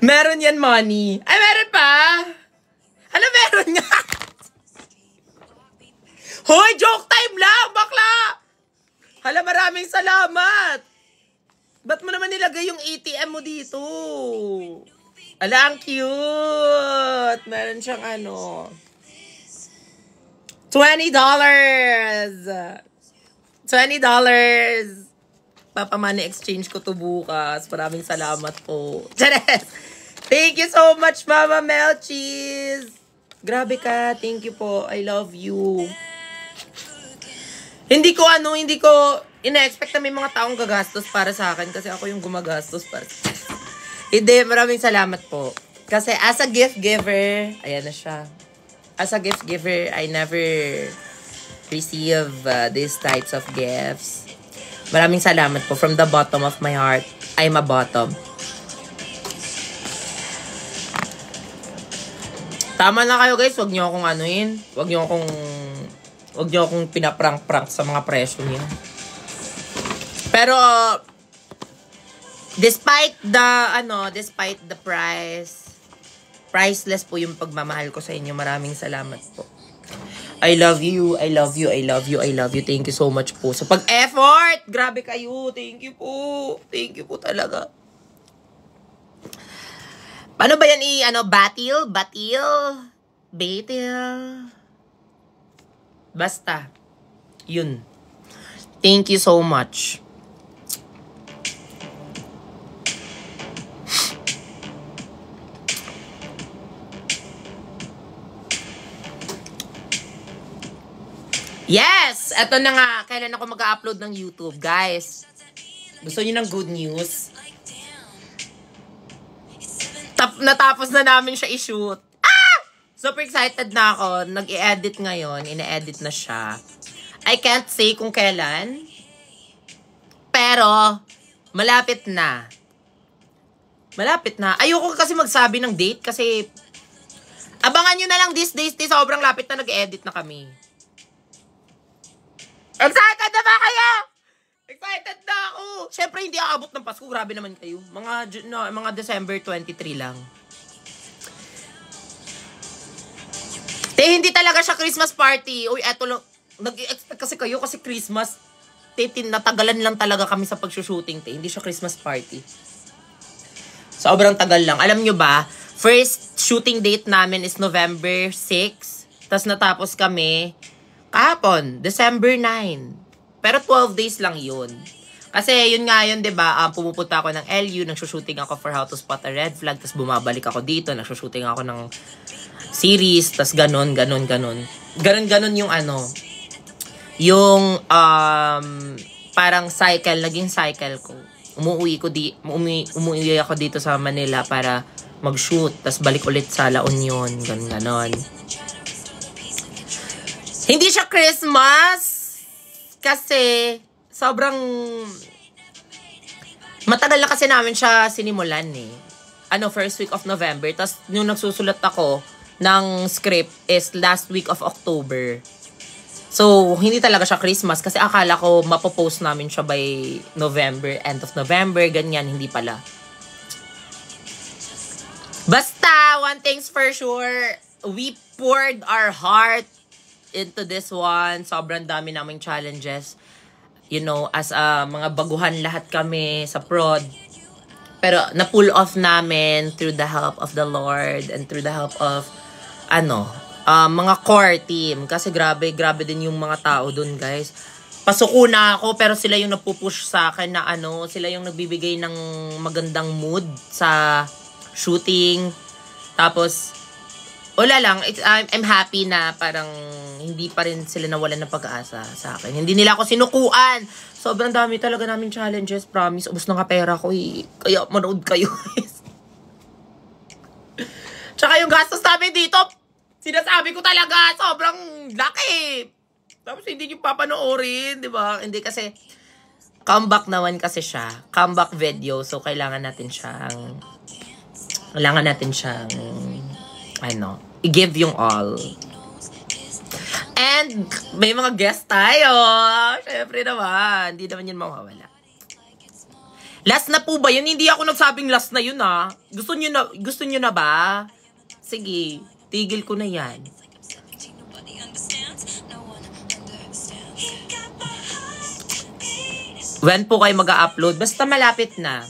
B: Meron yan, money. Ay, meron pa. Ano meron nga? Hoy, joke time lang, bakla. Hala, maraming salamat. Ba't mo naman nilagay yung ATM mo dito? Ala, ang cute. Meron siyang $20. Papa money exchange ko to bukas. Maraming salamat po. Chares! Thank you so much, Mama Melchis. Grabe ka. Thank you po. I love you. Hindi ko ina-expect na may mga taong gagastos para sa akin kasi ako yung gumagastos para sa akin. Hindi, maraming salamat po. Kasi as a gift giver, ayan na siya. As a gift giver, I never receive these types of gifts. Maraming salamat po. From the bottom of my heart, I'm a bottom. Tama na kayo guys, wag niyo akong Wag niyo akong pinaprank-prank sa mga presyo niyo. Pero despite the priceless po yung pagmamahal ko sa inyo. Maraming salamat po. I love you. Thank you so much po sa pag-effort. Grabe kayo. Thank you po talaga. Paano ba yan batil? Basta. Yun. Thank you so much. Yes! Eto na nga. Kailan ako mag-upload ng YouTube, guys? Gusto niyo ng good news? Natapos na namin siya i-shoot. Super excited na ako. Nag-i-edit ngayon. Ina-edit na siya. I can't say kung kailan. Pero, malapit na. Ayoko kasi magsabi ng date kasi abangan nyo na lang these days. Sobrang lapit na nag-edit na kami. Excited na ba kayo? Excited na ako. Siyempre, hindi aabot ng Pasko. Grabe naman kayo. Mga December 23 lang. Hindi talaga siya Christmas party. Uy, eto lang. Nag-expect kasi kayo kasi Christmas. Natagalan lang talaga kami sa pag-shooting. Hindi siya Christmas party. Sobrang tagal lang. Alam nyo ba, first shooting date namin is November 6. Tapos natapos kami kahapon, December 9. Pero 12 days lang yun. Kasi yun nga yun, diba? Pumupunta ako ng LU, nagsushooting ako for How to Spot a Red Flag, tapos bumabalik ako dito, nagsushooting ako ng series, tapos ganon yung yung parang cycle, naging cycle ko. Umuwi ako dito sa Manila para mag-shoot, tas balik ulit sa La Union, ganon. Hindi siya Christmas kasi sobrang matagal na kasi namin siya sinimulan eh. First week of November, tas yung nagsusulat ako ng script is last week of October. So, hindi talaga siya Christmas kasi akala ko mapopost namin siya by November, end of November, ganyan, hindi pala. Basta, one thing's for sure, we poured our heart into this one. Sobrang dami naming challenges. You know, as mga baguhan lahat kami sa prod. Pero, na-pull off namin through the help of the Lord and through the help of, mga core team. Kasi grabe din yung mga tao dun, guys. Pasuko na ako, pero sila yung napupush sa akin na sila yung nagbibigay ng magandang mood sa shooting. Tapos, wala lang. I'm happy na parang hindi pa rin sila nawalan ng pag-asa sa akin. Hindi nila ako sinukuan. Sobrang dami talaga namin challenges. Promise, ubos na nga pera ko eh. Kaya manood kayo, guys. Tsaka yung gastos namin dito, sinasabi ko talaga, sobrang laki. Tapos hindi nyo papanoorin, di ba? Hindi kasi, comeback naman kasi siya. Comeback video. So, kailangan natin siyang, i-give yung all. And, may mga guest tayo. Syempre naman. Hindi naman yun mawawala. Last na po ba yun? Hindi ako nagsabing last na yun, ha? Gusto nyo na ba? Sige, tigil ko na yan. When po kayo mag-upload? Basta malapit na.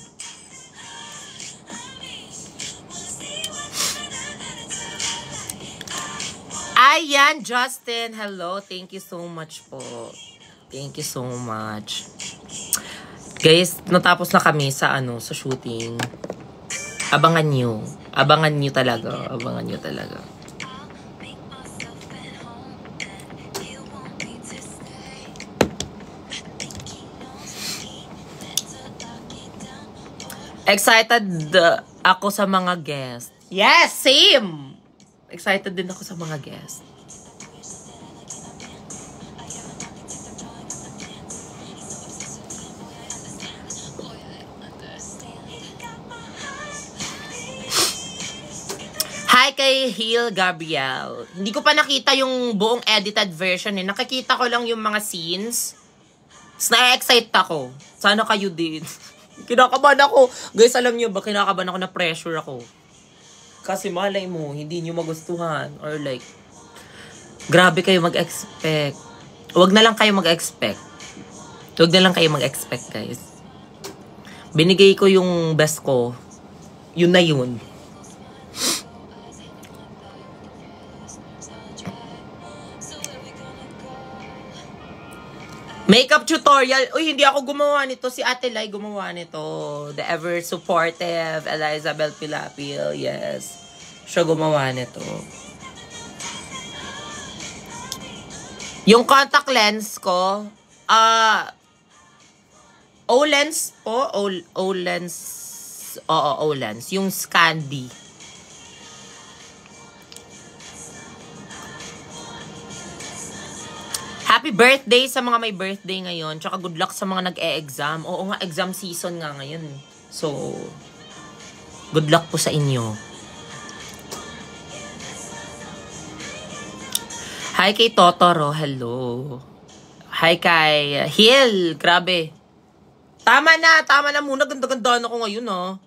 B: Ayan, Justin. Hello. Thank you so much po. Thank you so much. Guys, natapos na kami sa sa shooting. Abangan nyo. Abangan nyo talaga. Abangan nyo talaga. Excited ako sa mga guests. Yes, same! Excited din ako sa mga guests. Hi kay Hill Gabriel. Hindi ko pa nakita yung buong edited version eh. Nakikita ko lang yung mga scenes. Na-excite ako. Sana kayo din. Kinakabahan ako. Guys, alam nyo ba, kinakabahan ako na pressure ako. Kasi malay mo, hindi nyo magustuhan. Or like, grabe kayo mag-expect. Huwag na lang kayo mag-expect. Huwag na lang kayo mag-expect, guys. Binigay ko yung best ko. Yun na yun. Makeup tutorial. Uy, hindi ako gumawa nito. Si Ate Lai gumawa nito. The ever supportive Elizabeth Pilapil. Yes. Siya gumawa nito. Yung contact lens ko, O-lens po. O-lens. Oo, O-lens. Yung Scandi. Happy birthday sa mga may birthday ngayon. Tsaka good luck sa mga nag-e-exam. Oo nga, exam season nga ngayon. So, good luck po sa inyo. Hi kay Totoro. Hello. Hi kay Hill. Grabe. Tama na muna. Ganda-ganda na ako ngayon, ha.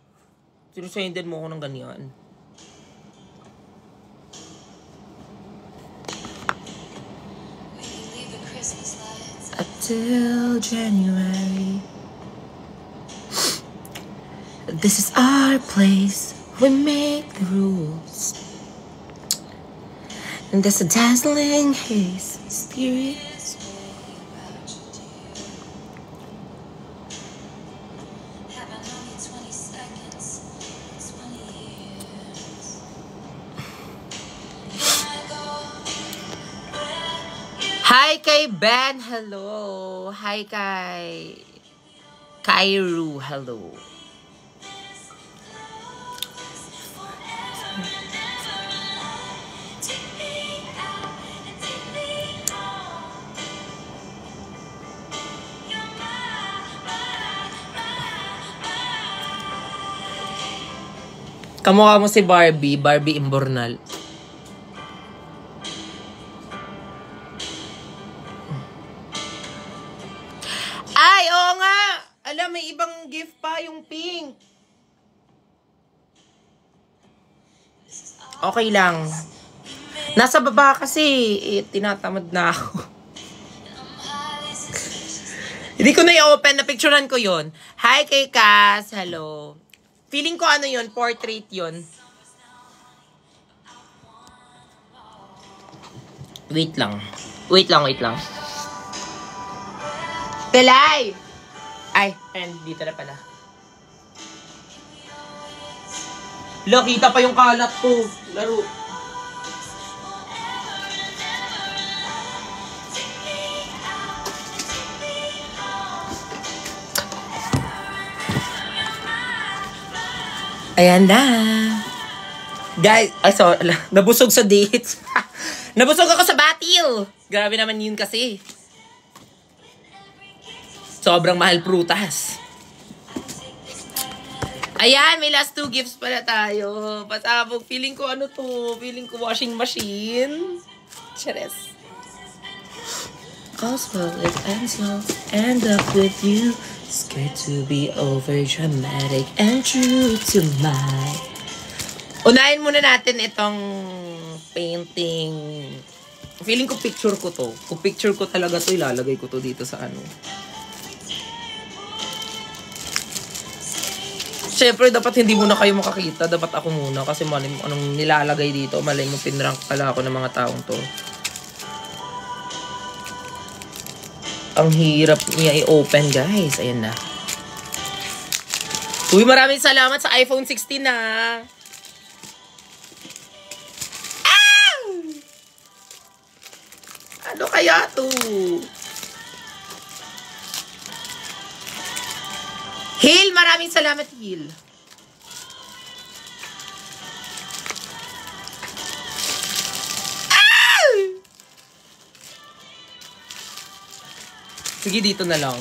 B: Sinusundan mo ako ng ganyan. Till January. This is our place. We make the rules. And there's a dazzling haze, mysterious. Hi kay Ben, hello. Hi kay Kairu, hello. Kamukha mo si Barbie Imbornal. Ay, oo nga! Alam, may ibang gift pa, yung pink. Okay lang. Nasa baba kasi, tinatamad na ako. Hindi ko na i-open, na-picturean ko yon. Hi kay Cass, hello. Feeling ko ano yon, portrait yon. Wait lang. Pelay! Ay, dito na pala. Kita pa yung kalat ko. Laro. Ayan na. Guys, nabusog sa dates. Nabusog ako sa battle. Grabe naman yun kasi. Sobrang mahal prutas. Ayan, may last 2 gifts pala tayo. Pasabog. Feeling ko ano to? Feeling ko washing machine. Cheres. All's well, it ends well. End up with you. Scared to be over dramatic and true to my... Unahin muna natin itong painting. Feeling ko picture ko to. Kung picture ko talaga to, ilalagay ko to dito sa ano. Siyempre, dapat hindi muna kayo makakita. Dapat ako muna. Kasi malay mo anong nilalagay dito. Malay mo pinrank pala ako ng mga taong to. Ang hirap niya i-open, guys. Ayan na. Uy, maraming salamat sa iPhone 16 na. Ah! Ano kaya to? Hil, maraming salamat, Hil. Sige, dito na lang.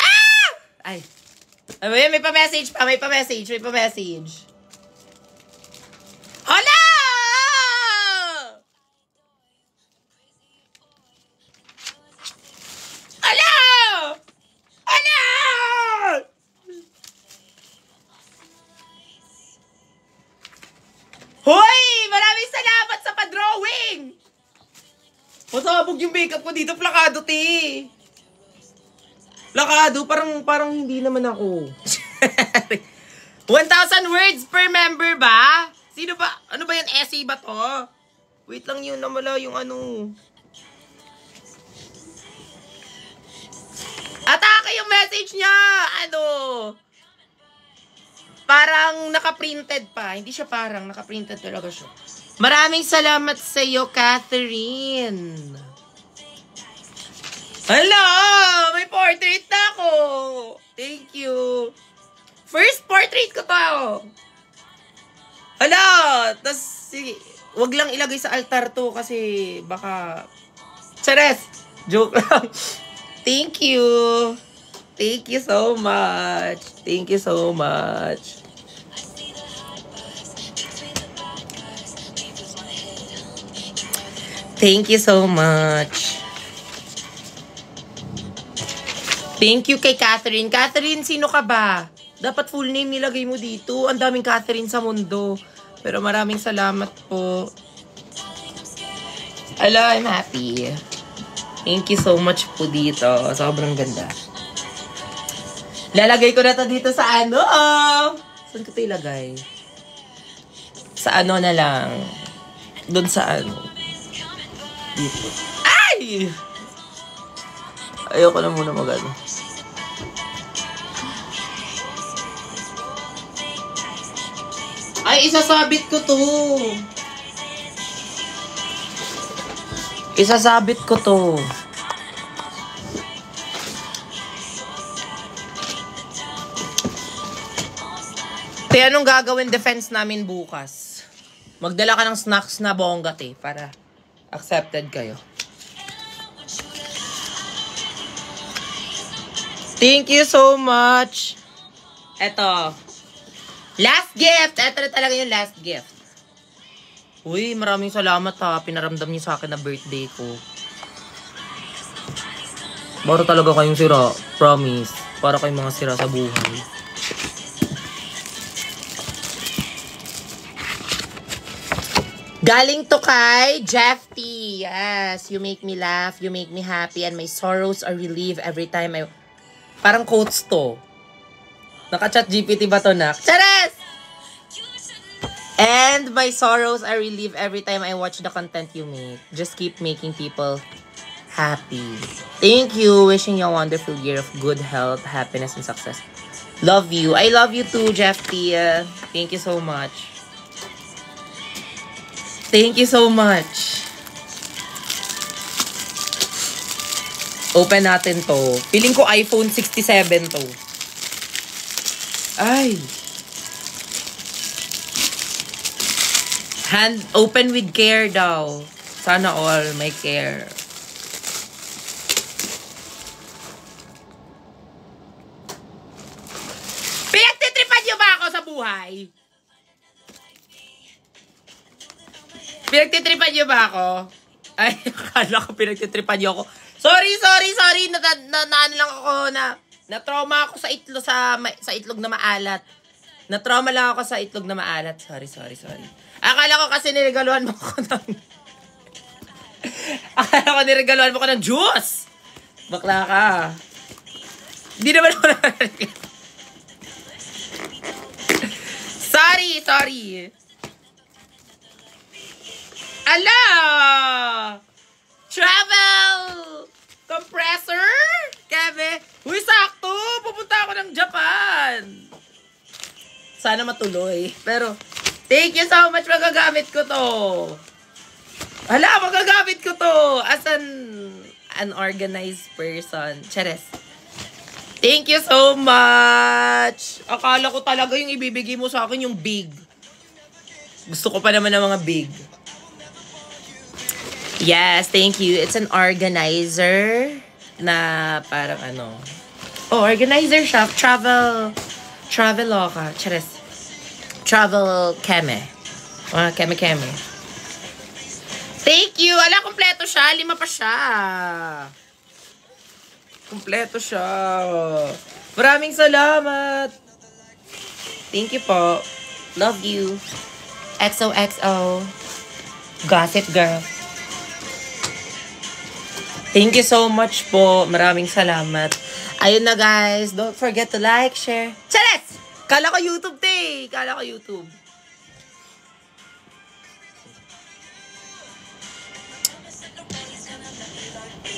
B: Ah! Ay. Ay, may pa-message pa. May pa-message. Hala! Hoy! Maraming salamat sa pa-drawing! Masabog yung makeup ko dito, plakado, te. Plakado, parang hindi naman ako. 1,000 words per member ba? Sino ba? Ano ba yun? Essay ba to? Wait lang yun, namala yung ano. Atake yung message niya! Ano? Parang naka-printed pa. Hindi siya parang, naka-printed talaga siya. Maraming salamat sa iyo, Catherine. Hello! May portrait na ako! Thank you. First portrait ko to. Hello! Tas, sige, wag lang ilagay sa altar to kasi baka... Chares! Joke lang. Thank you. Thank you so much. Thank you so much. Thank you so much. Thank you kay Catherine. Catherine, sino ka ba? Dapat full name nilagay mo dito. Ang daming Catherine sa mundo. Pero maraming salamat po. Hello, I'm happy. Thank you so much po dito. Sobrang ganda. Lalagay ko na to dito sa ano. Saan ko ito ilagay? Sa ano na lang. Doon sa ano. Dito. Ay! Ayoko na muna mag-ano. Ay, isasabit ko to. Isasabit ko to. Te, anong gagawin defense namin bukas? Magdala ka ng snacks na bongga, te, para accepted kayo. Thank you so much. Eto. Last gift. Eto na talaga yung last gift. Uy, maraming salamat ha. Pinaramdam niyo sa akin na birthday ko. Para talaga kayong sira. Promise. Para kayong mga sira sa buhay. Galing to kay Jeff T. Yes. You make me laugh. You make me happy. And my sorrows are relieved every time I... Parang quotes to. Naka-chat GPT ba to, nak? Chares! And my sorrows are relieved every time I watch the content you make. Just keep making people happy. Thank you. Wishing you a wonderful year of good health, happiness, and success. Love you. I love you too, Jeff T. Thank you so much. Thank you so much. Open natin to. Feeling ko iPhone 67 to. Ay. Hand open with care daw. Sana all may care. Pinagtitripan niyo ba ako sa buhay? Pinagtitripan niyo ba ako? Ay, akala ko pinagtitripan niyo ako. Sorry. Ano lang ako na-trauma ako sa itlog na maalat. Na-trauma lang ako sa itlog na maalat. Sorry. Akala ko kasi niregaluhan mo ko ng... Akala ko niregaluhan mo ko ng juice. Bakla ka. Hindi naman ako narinig. Sorry. Ala! Travel! Compressor? Keve? Uy, sakto! Pupunta ako ng Japan! Sana matuloy. Pero, thank you so much. Magagamit ko to. Hala, magagamit ko to. As an organized person. Chares. Thank you so much. Akala ko talaga yung ibibigay mo sa akin yung big. Gusto ko pa naman ng mga big. Yes, thank you. It's an organizer na parang ano. Oh, organizer siya. Traveloka. Chares. Travel keme. Keme. Thank you. Ala, kompleto siya. 5 pa siya. Kompleto siya. Maraming salamat. Thank you po. Love you. XOXO. Gossip girl. Thank you so much po. Maraming salamat. Ayun na guys. Don't forget to like, share. Chares! Kala ko YouTube, te. Kala ko YouTube.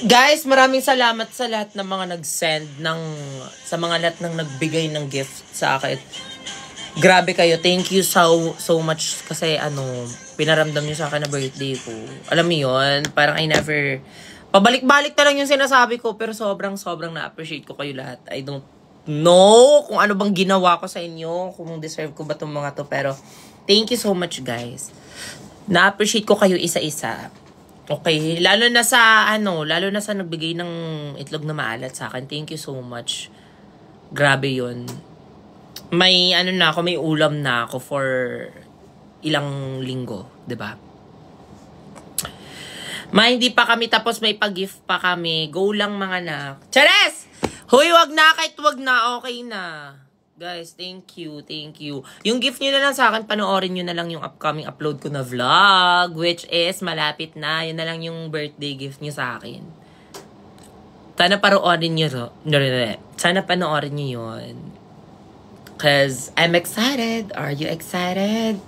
B: Guys, maraming salamat sa lahat ng mga nag-send sa mga lahat ng nagbigay ng gift sa akin. Grabe kayo. Thank you so much kasi pinaramdam niyo sa akin na birthday ko. Alam mo 'yon, parang I never pabalik-balik na lang yung sinasabi ko, pero sobrang na-appreciate ko kayo lahat. I don't know kung ano bang ginawa ko sa inyo, kung deserve ko ba itong mga to, pero thank you so much guys. Na-appreciate ko kayo isa-isa. Okay, lalo na sa nagbigay ng itlog na maalat sa akin. Thank you so much. Grabe yun. May may ulam na ako for ilang linggo, 'di ba? Hindi pa kami tapos, may pag-gift pa kami. Go lang mga anak. Chares! Hoy, wag na, kahit wag na, okay na. Guys, thank you. Yung gift nyo na lang sa akin, panoorin nyo na lang yung upcoming upload ko na vlog, which is malapit na. Yun na lang yung birthday gift nyo sa akin. Sana panoorin nyo. Sana panoorin nyo yun. Cause I'm excited. Are you excited?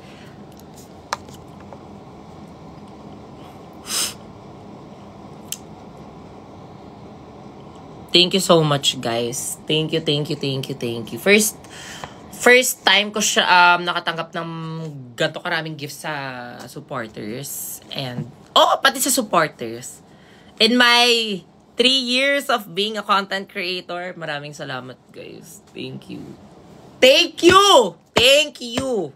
B: Thank you so much, guys. Thank you. First time ko siya nakatanggap ng ganito karaming gifts sa supporters. And, pati sa supporters. In my 3 years of being a content creator, maraming salamat guys. Thank you. Thank you! Thank you!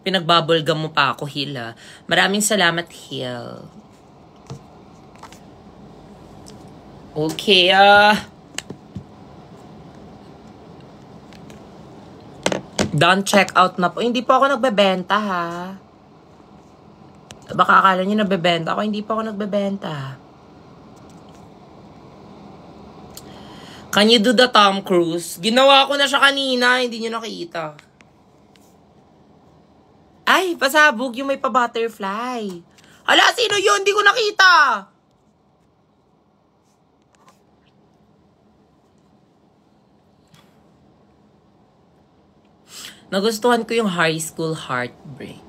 B: Pinagbubble-gum mo pa ako, Hil, ha? Maraming salamat, Hil. Okay, Don't check out na po. Hindi po ako nagbebenta, ha? Baka akala nyo nagbebenta ako. Hindi po ako nagbebenta. Can you do the Tom Cruise? Ginawa ko na siya kanina. Hindi nyo nakita. Ay, pasabog yung may pa-butterfly. Hala, sino yun? Hindi ko nakita. Nagustuhan ko yung high school heartbreak.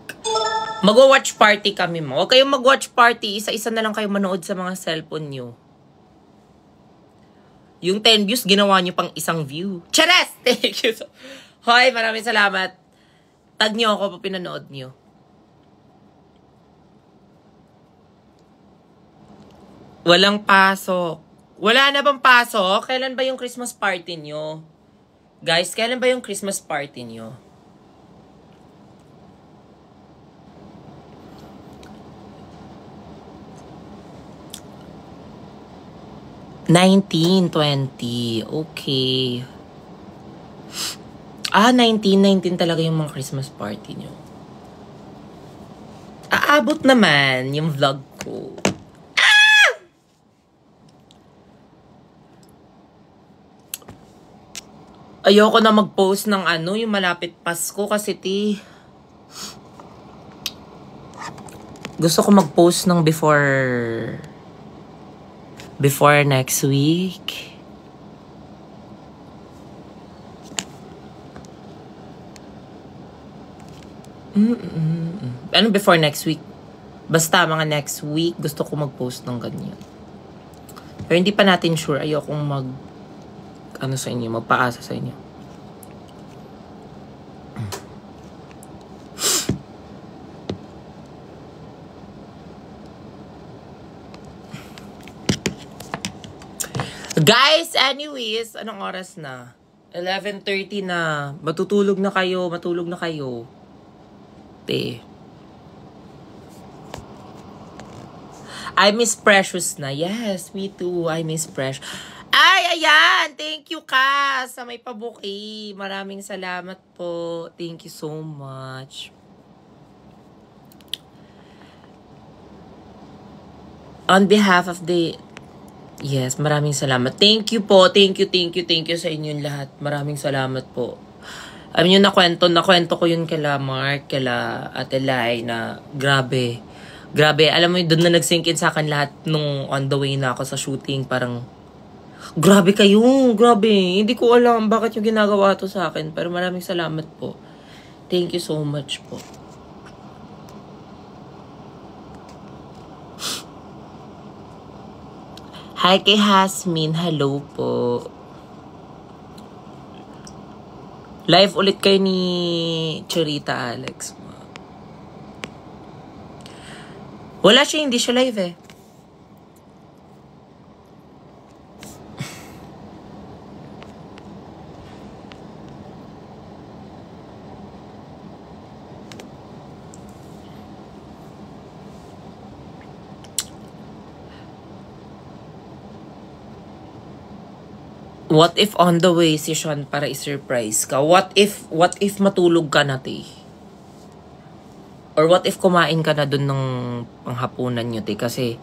B: Mag-watch party kami mo. Huwag kayong mag-watch party. Isa-isa na lang kayo manood sa mga cellphone nyo. Yung 10 views, ginawa nyo pang isang view. Chares! Thank you. Hoy, maraming salamat. Tag nyo ako pa pinanood nyo. Walang pasok. Wala na bang pasok? Kailan ba yung Christmas party nyo? Guys, kailan ba yung Christmas party nyo? $19, $20. Okay. 19 talaga yung mga Christmas party nyo. Aabot naman yung vlog ko. Ayoko na mag-post ng yung malapit Pasko kasi gusto ko mag-post ng before next week. Ano before next week? Basta mga next week, gusto ko mag-post ng ganyan. Pero hindi pa natin sure. Ayokong sa inyo, magpaasa sa inyo. Guys, anyways, anong oras na? 11:30 na. Matulog na kayo. I miss Precious na. Yes, me too. I miss Precious. Ay, ayan! Thank you, ka sa may pabuki. Maraming salamat po. Thank you so much. On behalf of the... Yes, maraming salamat. Thank you po. Thank you sa inyong lahat. Maraming salamat po. Alam nyo, nakwento ko yun kala Mark, kala Ate Lai na grabe. Alam mo yun, doon na nag-sink in sa akin lahat nung on the way na ako sa shooting. Parang, grabe kayo. Hindi ko alam bakit yung ginagawa to sa akin. Pero maraming salamat po. Thank you so much po. Hi kay Hasmin. Hello po. Live ulit kayo ni Chirita Alex. Wala siya, hindi siya live eh. What if on the way si Sean para i-surprise ka? What if matulog ka na, te? Or what if kumain ka na dun ng panghapunan nyo, te? Kasi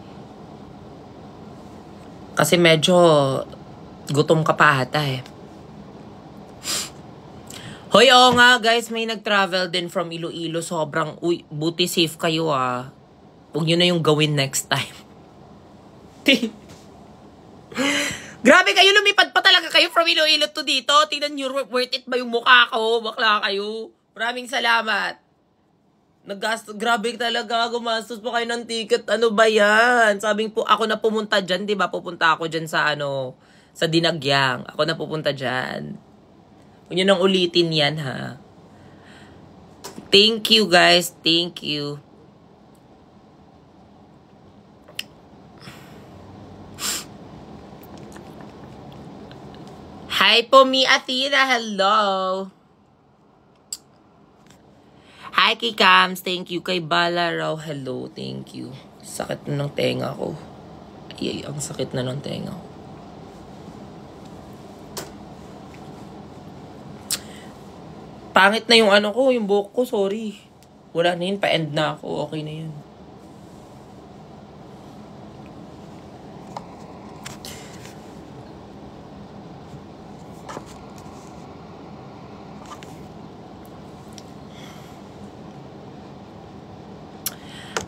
B: medyo gutom ka pa ata eh. Hoy, oo nga guys, may nag-travel din from Iloilo. Sobrang, buti safe kayo ah. Huwag nyo na yung gawin next time. Grabe kayo, lumipad pa talaga kayo from Iloilo to dito. Tingnan nyo, worth it ba yung mukha ko? Bakla kayo. Maraming salamat. Grabe talaga, gumastos pa kayo ng ticket. Ano ba yan? Sabing po, ako na pumunta dyan, di ba? Pupunta ako dyan sa Sa Dinagyang. Ako na pupunta dyan. Huwag nyo nang ulitin yan, ha? Thank you, guys. Thank you. Hi po, mi Athena. Hello. Hi, kay Cams. Thank you. Kay Bala raw. Hello. Thank you. Sakit na ng tenga ko. Ay, ang sakit na ng tenga ko. Pangit na yung ano ko, yung buhok ko. Sorry. Wala na yun. Pa-end na ako. Okay na yun.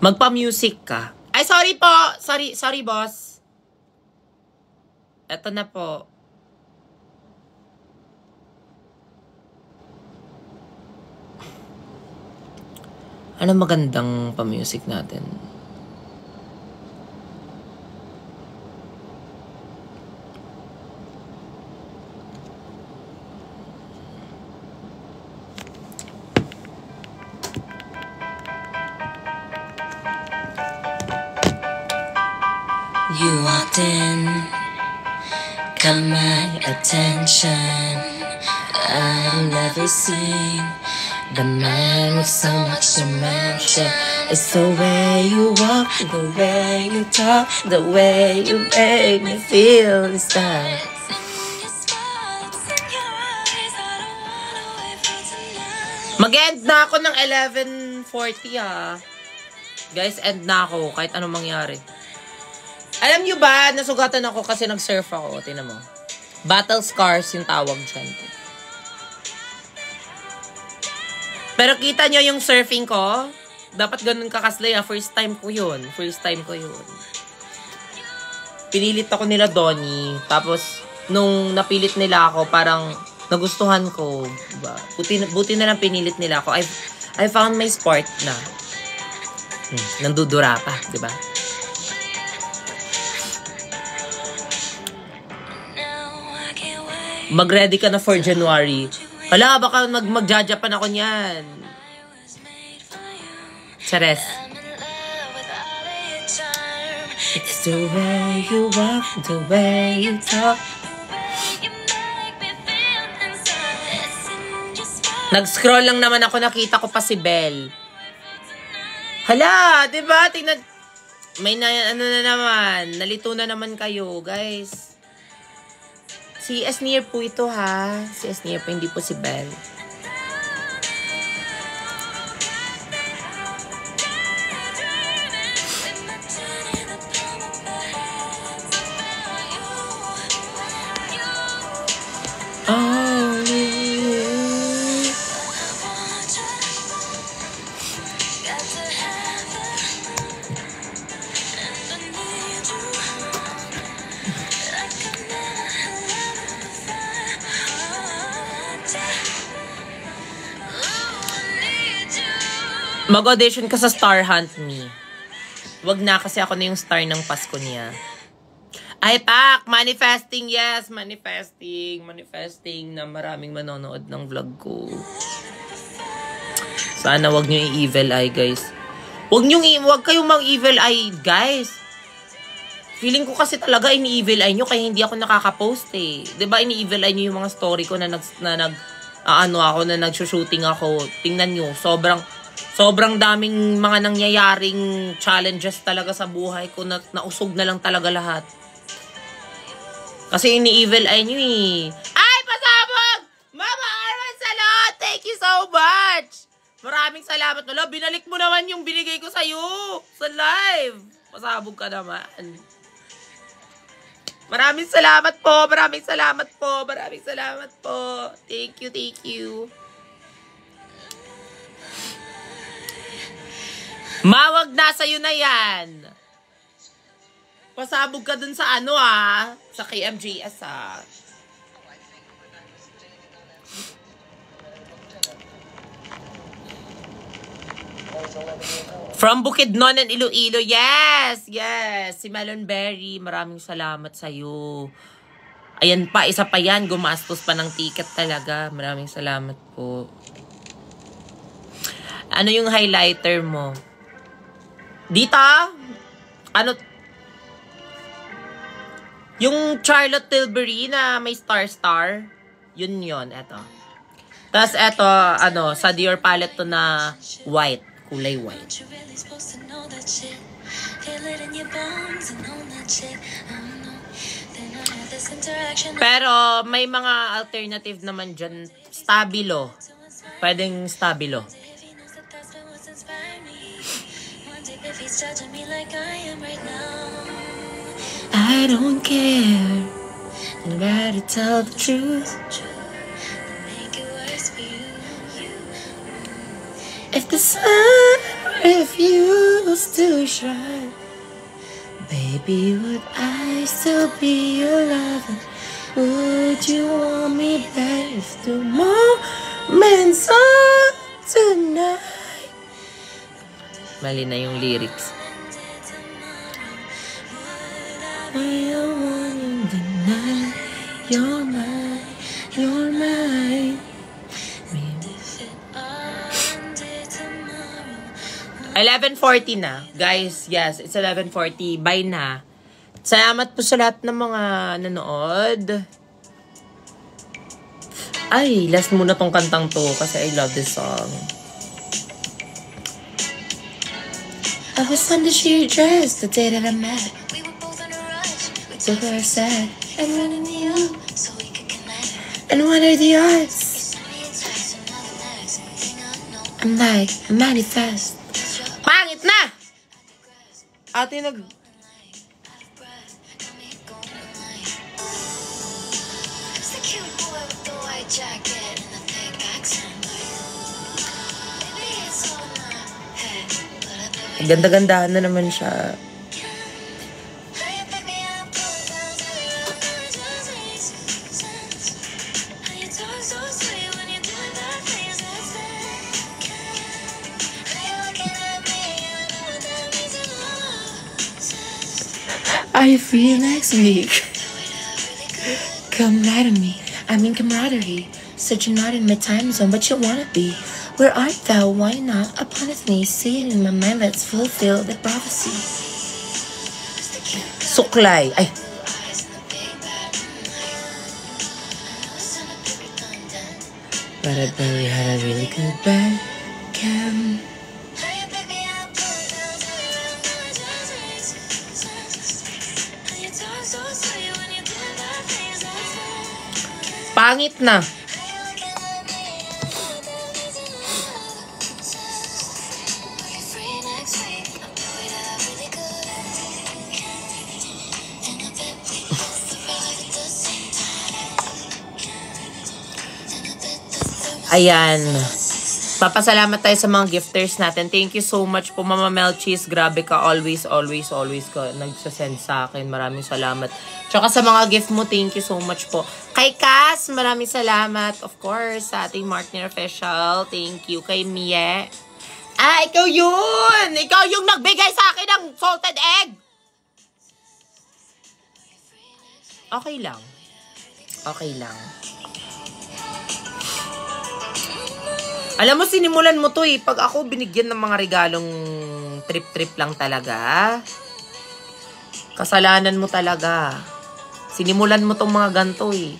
B: Magpa-music ka. Ay, sorry po. Sorry, boss. Eto na po. Ano magandang pa-music natin?
C: You walked in, got my attention. I've never seen the man with so much dimension. It's the way you walk, the way you talk, the way you make me feel this time.
B: Mag-end na ako ng 11:40 Guys, end na ako kahit anong mangyari. Alam nyo ba, nasugatan ako kasi nag-surf ako. Tingnan mo. Battle scars yung tawag dyan. Pero kita nyo yung surfing ko? Dapat ganun kakaslay. First time ko yun. Pinilit ako nila Donnie. Tapos, nung napilit nila ako, parang nagustuhan ko. Diba? Buti na lang pinilit nila ako. I found my sport na. Nandudura pa, diba? Mag-ready ka na for January. Hala, baka mag-Japan ako niyan. Chares. It's the way you walk, the way you talk. Nag-scroll lang naman ako, nakita ko pa si Belle. Hala, diba? Tingnan. May ano na naman. Nalito na naman kayo, guys. Si Esnier po ito, ha? Si Esnier po, hindi po si Belle. Mag-audition ka sa Star Hunt Me. Wag na kasi ako na yung star ng Pasko niya. Ay, Pak! Manifesting, yes! Manifesting na maraming manonood ng vlog ko. Sana wag nyo i-evil eye, guys. Wag kayong mag-evil eye, guys. Feeling ko kasi talaga ini-evil eye nyo kaya hindi ako nakaka-post eh. Diba ini-evil eye nyo yung mga story ko na nag-shooting ako. Tingnan nyo, sobrang daming mga nangyayaring challenges talaga sa buhay ko na nausog na lang talaga lahat. Kasi ini-evil eye nyo eh. Ay, pasabog! Mama Arman Salot! Thank you so much! Maraming salamat. Wala, binalik mo naman yung binigay ko sa'yo sa live. Pasabog ka naman. Maraming salamat po. Thank you. Mawag na sa'yo na yan. Pasabog ka dun sa sa KMJS From Bukidnon and Iloilo. Yes. Si Melonberry, maraming salamat sa'yo. Ayan pa, isa pa yan. Gumastos pa ng ticket talaga. Maraming salamat po. Ano yung highlighter mo? Dita? Ano? Yung Charlotte Tilbury na may star. Yun. Eto. Tapos eto, ano, sa Dior palette to na white. Kulay white. Pero may mga alternative naman dyan. Stabilo. Pwedeng stabilo. I don't care. I gotta tell the truth. If the sun refused to shine, baby, would I still be your lover? Would you want me back if the moments are tonight? Mali na yung lyrics. I don't want to deny you're mine, you're mine. 11:40 na. Guys, yes, it's 11:40. Bye na. Salamat po sa lahat ng mga nanood. Ay, last muna tong kantang to kasi I love this song. I was under your dress the day that I met. So very sad. And running you so we could connect. And what are the odds? I'm like a manifest. Pangit na! Ate nag... Ganda-gandahan na naman siya. Are you free next week? Come right at me. I'm in camaraderie. Such a not in my time zone, but you wanna be. Where art thou? Why not? Upon his knees, see it in my mind, let's fulfill the prophecy. Suklay. Ay. But I barely had a really good back cam. Pangit na. Ayan. Papasalamat tayo sa mga gifters natin. Thank you so much po, Mama Melchis. Grabe ka. Always ka nagsasend sa akin. Maraming salamat. Tsaka sa mga gift mo, thank you so much po. Kay Cass, maraming salamat. Of course, sa ating Martner Official. Thank you. Kay Mie. Ah, ikaw yun! Ikaw yung nagbigay sa akin ng salted egg! Okay lang. Okay lang. Alam mo, sinimulan mo to eh. Pag ako binigyan ng mga regalong trip-trip lang talaga, kasalanan mo talaga. Sinimulan mo tong mga ganito eh.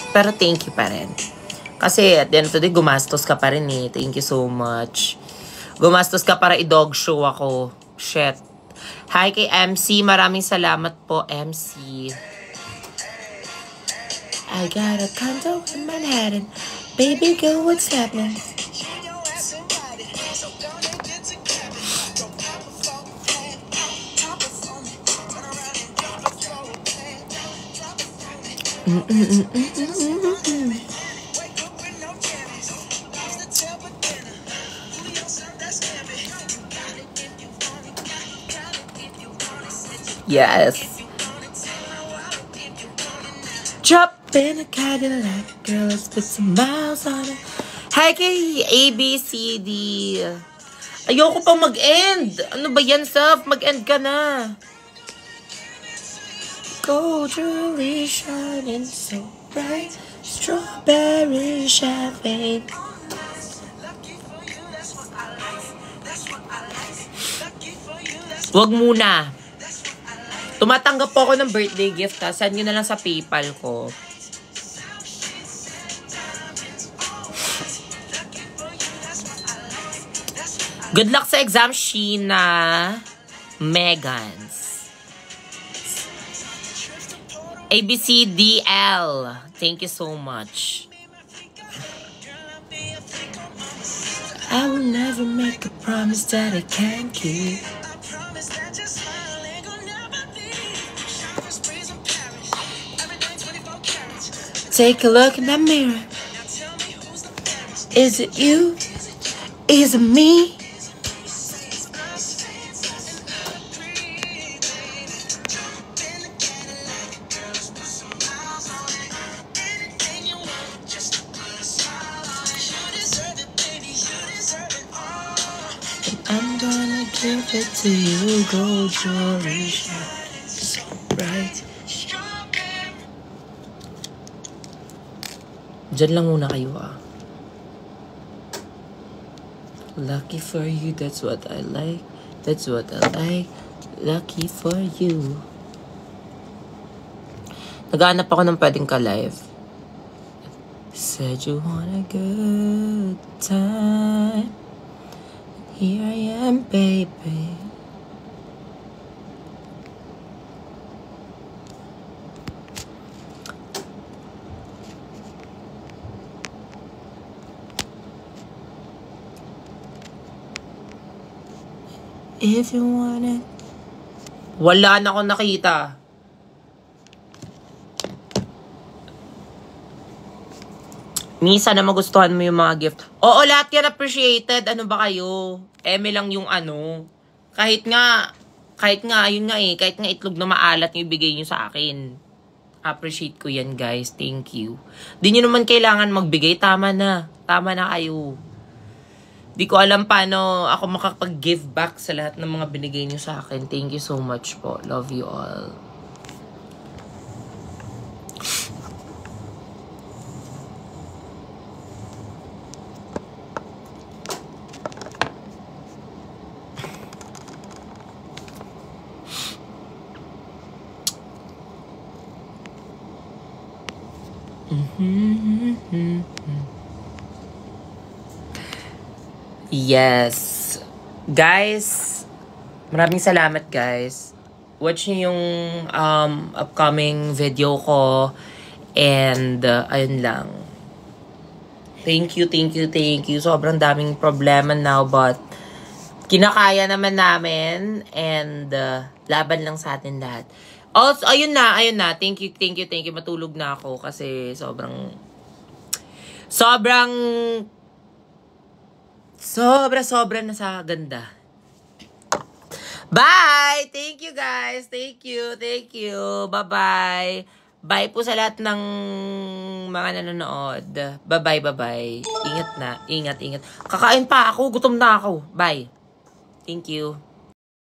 B: Pero thank you pa rin. Kasi at the end of the day, gumastos ka pa rin eh. Thank you so much. Gumastos ka para i-dog show ako. Shit. Hi kay MC. Maraming salamat po, MC. I got a condo in Manhattan. Baby girl, what's happening? Yes. Drop in a Cadillac, girls, put some miles on it. Hi kay ABCD. Ayoko pa mag-end. Ano ba yan, Saf? Mag-end ka na.
A: Gold jewelry shining so bright, strawberry champagne.
B: Wag muna. Tumatanggap po ako ng birthday gift, ha. Send nyo na lang sa PayPal ko. Good luck sa exam, Sheena. Megans. ABCDL. Thank you so much.
A: I will never make a promise that I can't keep. Take a look in that mirror. Is it you? Is it me? I'm gonna give it to you, gold jewelry, so bright.
B: Diyan lang muna kayo, ah. Lucky for you, that's what I like. That's what I like. Lucky for you. Naghahanap ako ng pwedeng ka-live. Said you want a good time. Here I am, baby.
A: If you want it.
B: Wala na akong nakita. Misa na magustuhan mo yung mga gift. Oo, lahat yan appreciated. Ano ba kayo? Eme lang yung ano. Kahit nga, ayun nga eh. Kahit nga itlog na maalat yung ibigay nyo sa akin. Appreciate ko yan, guys. Thank you. Di nyo naman kailangan magbigay. Tama na. Tama na kayo. Di ko alam paano ako makapag-give back sa lahat ng mga binigay nyo sa akin. Thank you so much po. Love you all. Yes. Guys, maraming salamat, guys. Watch niyo yung upcoming video ko. And, ayun lang. Thank you. Sobrang daming problema now, but kinakaya naman namin. And, laban lang sa atin lahat. Also, ayun na. Thank you. Matulog na ako kasi sobrang sobra na sa ganda. Bye! Thank you, guys. Thank you. Bye-bye. Bye po sa lahat ng mga nanonood. Bye-bye. Ingat. Kakain pa ako. Gutom na ako. Bye. Thank you.